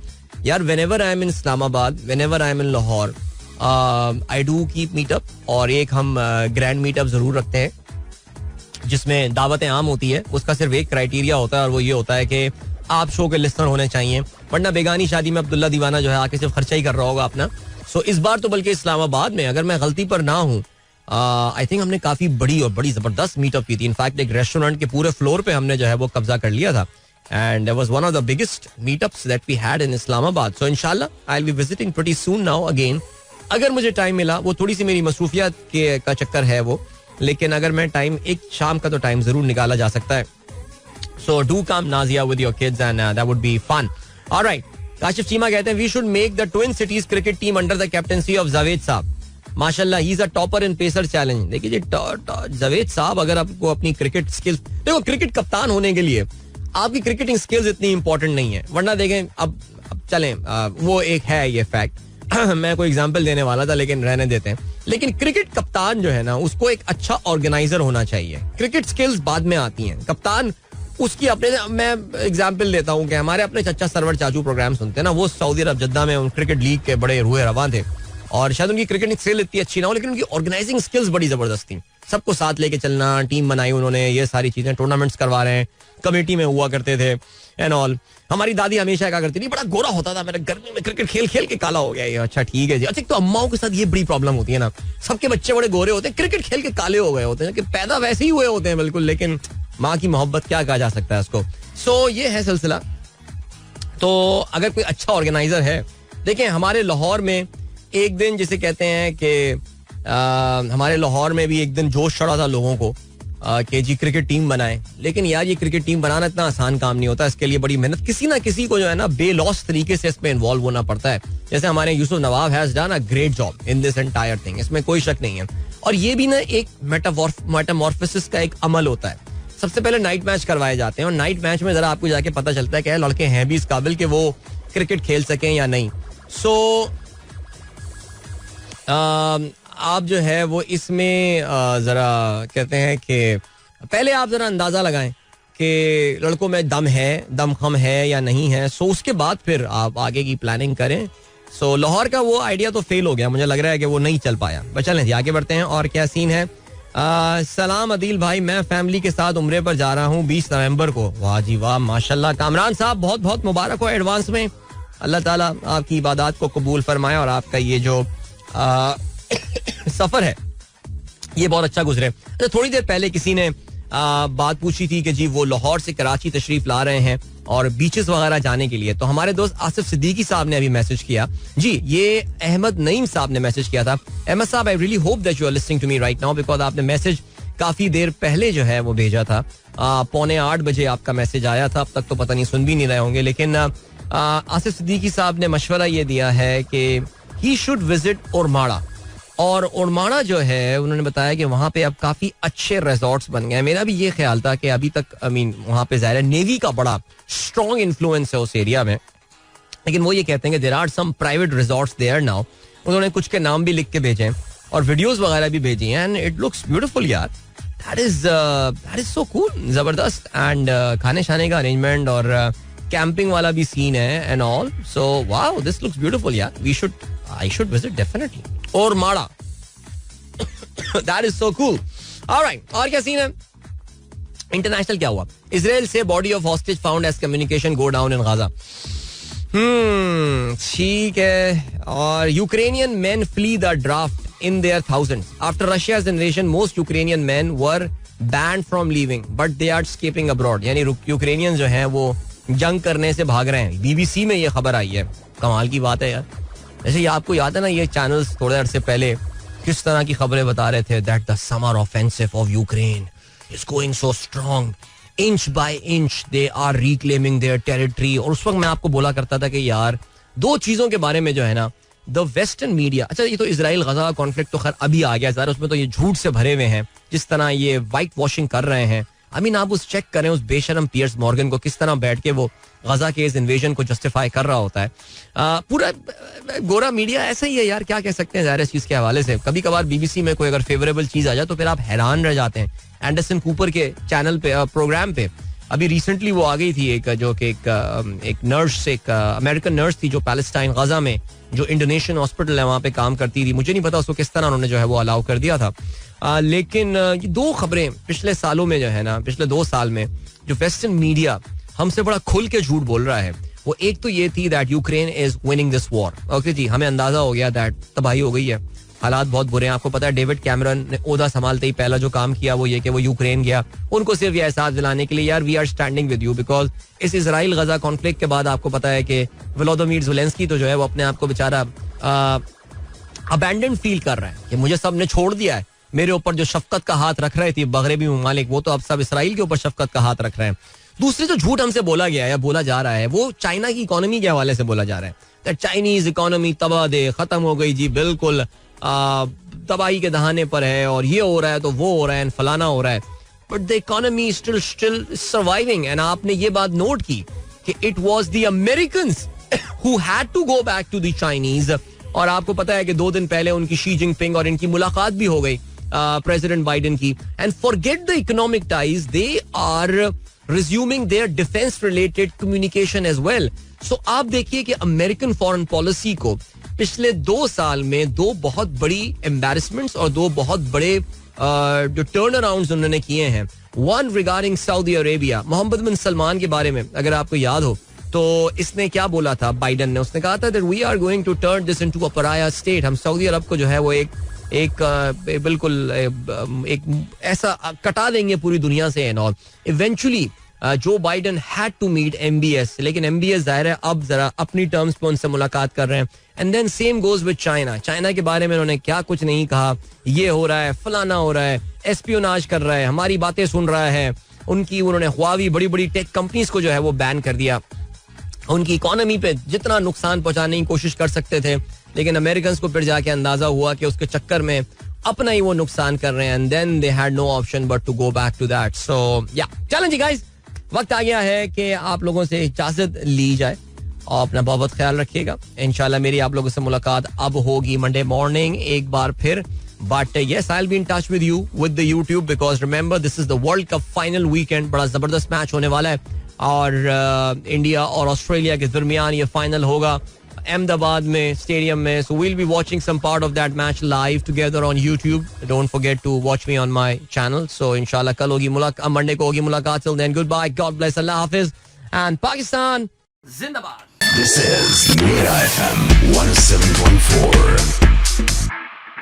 यार. Whenever I am in Islamabad, whenever I am in Lahore, I do keep meetup. और एक हम ग्रैंड मीटअप जरूर रखते हैं जिसमें दावतें आम होती है, उसका सिर्फ एक क्राइटेरिया होता है और वो ये होता है कि आप शो के लिस्नर होने चाहिए, वरना बेगानी शादी में अब्दुल्ला दीवाना जो है आके सिर्फ खर्चा ही कर रहा होगा अपना. सो इस बार तो बल्कि इस्लामाबाद में, अगर मैं गलती पर ना हूँ, आई थिंक हमने काफी बड़ी जबरदस्त मीटअप की थी. इनफैक्ट एक रेस्टोरेंट के पूरे फ्लोर पे हमने जो है वो कब्जा कर लिया था. And that was one of the biggest meetups that we had in Islamabad. So inshallah, I'll be visiting pretty soon now again. अगर मुझे टाइम मिला, वो थोड़ी सी मेरी मसरूफियत का चक्कर है वो, लेकिन अगर मैं टाइम, एक शाम का तो टाइम जरूर निकाला जा सकता है. So do come Nazia with your kids and that would be fun. All right. Kashif Cheema कहते हैं we should make the Twin Cities cricket team under the captaincy of Javed साहब. माशाल्लाह, he is a topper in Pacer challenge. देखिए जी, जावेद साहब अगर आपको अपनी cricket skills, देखो क्रिकेट कप्तान होने के लिए आपकी क्रिकेटिंग स्किल्स इतनी इंपॉर्टेंट नहीं है, वरना देखें अब चलें, वो एक है ये फैक्ट. मैं कोई एग्जांपल देने वाला था लेकिन रहने देते हैं. लेकिन क्रिकेट कप्तान जो है ना, उसको एक अच्छा ऑर्गेनाइजर होना चाहिए. क्रिकेट स्किल्स बाद में आती हैं. कप्तान उसकी अपने, मैं एग्जांपल देता हूँ कि हमारे अपने चच्चा सरवर चाचू प्रोग्राम सुनते हैं ना, वो सऊदी अरब जद्दा में क्रिकेट लीग के बड़े रुए रवां थे और शायद उनकी क्रिकेटिंग स्किल इतनी अच्छी ना हो, लेकिन उनकी ऑर्गेनाइजिंग स्किल्स बड़ी जबरदस्त थी. सबको साथ लेके चलना, टीम बनाई उन्होंने, ये सारी चीजें, टूर्नामेंट्स करवा रहे हैं, कमेटी में हुआ करते थे एंड ऑल. हमारी दादी हमेशा क्या करती थी, बड़ा गोरा होता था, मेरे गर्मी में क्रिकेट खेल खेल के काला हो गया ये. अच्छा ठीक है जी. अच्छा, तो अम्माओं के साथ ये बड़ी प्रॉब्लम होती है ना, सबके बच्चे बड़े गोरे होते हैं, क्रिकेट खेल के काले हो गए होते हैं, कि पैदा वैसे ही हुए होते हैं बिल्कुल, लेकिन माँ की मोहब्बत क्या कहा जा सकता है उसको. सो ये है सिलसिला. तो अगर कोई अच्छा ऑर्गेनाइजर है, देखें हमारे लाहौर में एक दिन जिसे कहते हैं कि हमारे लाहौर में भी एक दिन जोश चढ़ा था लोगों को कि जी क्रिकेट टीम बनाए. लेकिन यार ये क्रिकेट टीम बनाना इतना आसान काम नहीं होता. इसके लिए बड़ी मेहनत, किसी ना किसी को जो है ना बेलॉस तरीके से इसमें इन्वॉल्व होना पड़ता है. जैसे हमारे Yusuf Nawab has done a great job in this entire thing, इसमें कोई शक नहीं है. और ये भी ना एक मेटामॉर्फोसिस का एक अमल होता है. सबसे पहले नाइट मैच करवाए जाते हैं और नाइट मैच में जरा आपको जाके पता चलता है कि लड़के हैं भी इस काबिल कि वो क्रिकेट खेल सकें या नहीं. सो आप जो है वो इसमें जरा कहते हैं कि पहले आप जरा अंदाजा लगाएं कि लड़कों में दम है, दम खम है या नहीं है. सो उसके बाद फिर आप आगे की प्लानिंग करें. सो लाहौर का वो आइडिया तो फेल हो गया, मुझे लग रहा है कि वो नहीं चल पाया. बस चलें जी, आगे बढ़ते हैं. और क्या सीन है. सलाम अदील भाई, मैं फैमिली के साथ उम्रे पर जा रहा हूँ 20 नवंबर को. वाह जी वाह, माशाल्लाह. कामरान साहब बहुत बहुत मुबारक हो एडवांस में. अल्लाह ताला आपकी इबादत को कबूल फरमाए और आपका ये जो सफर है ये बहुत अच्छा गुजरे. तो थोड़ी देर पहले किसी ने बात पूछी थी कि जी वो लाहौर से कराची तशरीफ ला रहे हैं और बीचेस वगैरह जाने के लिए. तो हमारे दोस्त आसिफ सिद्दीकी साहब ने अभी मैसेज किया जी. ये अहमद नईम साहब ने मैसेज किया था. अहमद साहब, I really hope that you are listening to me right now, because आपने मैसेज काफी देर पहले जो है वो भेजा था. 7:45 बजे आपका मैसेज आया था. अब तक तो पता नहीं सुन भी नहीं रहे होंगे, लेकिन आसिफ सिद्दीकी साहब ने मशवरा ये दिया है कि ही शुड विजिट उरमाड़ा. और उरमाड़ा जो है उन्होंने बताया कि वहाँ पे अब काफी अच्छे रिजॉर्ट्स बन गए हैं. मेरा भी ये ख्याल था कि अभी तक वहाँ पे ज़ाहिर है नेवी का बड़ा स्ट्रॉन्ग इन्फ्लुएंस है उस एरिया में, लेकिन वो ये कहते हैं कि there are some private resorts there now. उन्होंने कुछ के नाम भी लिख के भेजे हैं और वीडियोस वगैरह भी भेजी हैं एंड इट लुक्स ब्यूटीफुल यार. दैट इज सो कूल, जबरदस्त. एंड खाने शाने का अरेंजमेंट और कैंपिंग वाला भी सीन है and all. So wow, this looks beautiful यार. I should visit definitely. और माड़ा. That is so cool. All right. और क्या सीन है. इंटरनेशनल क्या हुआ. इजराइल से body of hostage found as communication go down in Gaza. ठीक है. और Ukrainian men flee the draft in their thousands after Russia's invasion. Most Ukrainian men were banned from leaving, but they are escaping abroad. यानी Ukrainian जो हैं वो जंग करने से भाग रहे हैं. BBC में ये खबर आई है. कमाल की बात है यार. ऐसे ये आपको याद है ना, ये चैनल्स थोड़े अरसे पहले किस तरह की खबरें बता रहे थे that the summer offensive of Ukraine is going so strong, inch by inch they are reclaiming their territory. और उस वक्त मैं आपको बोला करता था कि यार दो चीजों के बारे में जो है ना, द वेस्टर्न मीडिया, अच्छा ये तो इजराइल गजा का कॉन्फ्लिक्ट तो खैर अभी आ गया, उसमें तो ये झूठ से भरे हुए हैं जिस तरह ये वाइट वॉशिंग कर रहे हैं. आप उस चेक करें उस बेशरम पियर्स मॉर्गन को, किस तरह बैठ के वो गजा के इस इन्वेजन को जस्टिफाई कर रहा होता है. पूरा गोरा मीडिया ऐसा ही है यार, क्या कह सकते हैं ज़ाहिर इस चीज़ के हवाले से. कभी कभार बीबीसी में कोई अगर फेवरेबल चीज़ आ जाए तो फिर आप हैरान रह जाते हैं. एंडरसन कूपर के चैनल पे प्रोग्राम पे अभी रिसेंटली वो आ गई थी एक जो कि एक नर्स, एक अमेरिकन नर्स थी जो पैलेस्टाइन गजा में जो इंडोनेशियन हॉस्पिटल है वहाँ पे काम करती थी. मुझे नहीं पता उसको किस तरह उन्होंने जो है वो अलाउ कर दिया था. लेकिन ये दो खबरें पिछले सालों में जो है ना, पिछले 2 साल में जो वेस्टर्न मीडिया हमसे बड़ा खुल के झूठ बोल रहा है, वो एक तो ये थी that Ukraine is winning this war. Okay जी, हमें अंदाजा हो गया दैट तबाही हो गई है, हालात बहुत बुरे हैं. आपको पता है डेविड कैमरन ने ओहदा संभालते ही पहला जो काम किया वो ये कि वो यूक्रेन गया, उनको सिर्फ ये एहसास दिलाने के लिए यार we are standing with you. Because इस इजराइल गजा कॉन्फ्लिक्ट के बाद आपको पता है कि वोलोदिमीर ज़ेलेंस्की तो जो है वो अपने आप को बेचारा अबैंडन फील कर रहा है कि मुझे सब ने छोड़ दिया है. मेरे ऊपर जो शफकत का हाथ रख रहे थे मगरबी ममालिक, वो तो अब सब इसराइल के ऊपर शफकत का हाथ रख रहे हैं. दूसरे जो झूठ हमसे बोला गया है या बोला जा रहा है वो चाइना की इकोनॉमी के हवाले से बोला जा रहा है. चाइनीज इकोनॉमी तबाह दे, खत्म हो गई जी, बिल्कुल तबाही के दहाने पर है और ये हो रहा है तो वो हो रहा है, फलाना हो रहा है. But the economy still surviving. And आपने ये बात नोट की कि it was the Americans who had to go back to the Chinese. और आपको पता है कि 2 दिन पहले उनकी शी जिनपिंग और इनकी मुलाकात भी हो गई प्रेसिडेंट बाइडेन की. And forget the economic ties, they are resuming their defense related communication as well. So आप देखिए कि अमेरिकन फॉरेन पॉलिसी को पिछले 2 साल में 2 बहुत बड़ी एम्बैरसमेंट्स और 2 बहुत बड़े जो टर्न अराउंड उन्होंने किए हैं. One regarding Saudi Arabia, Mohammed bin Salman के बारे में अगर आपको याद हो तो इसने क्या बोला था बाइडेन ने, उसने कहा था that we are going to turn this into a pariah state. हम सऊदी अरब को जो है वो एक बिल्कुल एक ऐसा कटा देंगे पूरी दुनिया से. And all eventually Joe Biden had to meet MBS, लेकिन MBS जाहिर है अब जरा अपनी टर्म्स पे उनसे मुलाकात कर रहे हैं. And then same goes with China. China के बारे में उन्होंने क्या कुछ नहीं कहा, ये हो रहा है, फलाना हो रहा है, एस्पियोनाज कर रहा है, हमारी बातें सुन रहा है. उनकी उन्होंने हुआवी बड़ी बड़ी टेक कंपनीज को जो है वो बैन कर दिया. उनकी इकोनॉमी पे जितना नुकसान पहुंचाने की कोशिश कर सकते थे, लेकिन अमेरिकन को फिर जाके अंदाजा हुआ कि उसके चक्कर में अपना ही वो नुकसान कर रहे हैं. And then they had no option but to go back to that. So या चलें जी गाइस, वक्त आ गया है कि आप लोगों से इजाजत ली जाए और अपना बहुत ख्याल रखिएगा. इंशाल्लाह मेरी आप लोगों से मुलाकात अब होगी मंडे मॉर्निंग एक बार फिर. But yes, I will be in touch with you with the YouTube because remember this is the world cup final weekend. बड़ा जबरदस्त मैच होने वाला है और इंडिया और ऑस्ट्रेलिया के दरमियान ये फाइनल होगा अहमदाबाद में स्टेडियम में. So we'll be watching some part of that match live together on YouTube. Don't forget to watch me on my channel. So इंशाल्लाह कल होगी मुलाकात, मंडे को होगी मुलाकात. Till then goodbye, God bless, अल्लाह हाफिज एंड पाकिस्तान जिंदाबाद. This is Mira FM 107.4.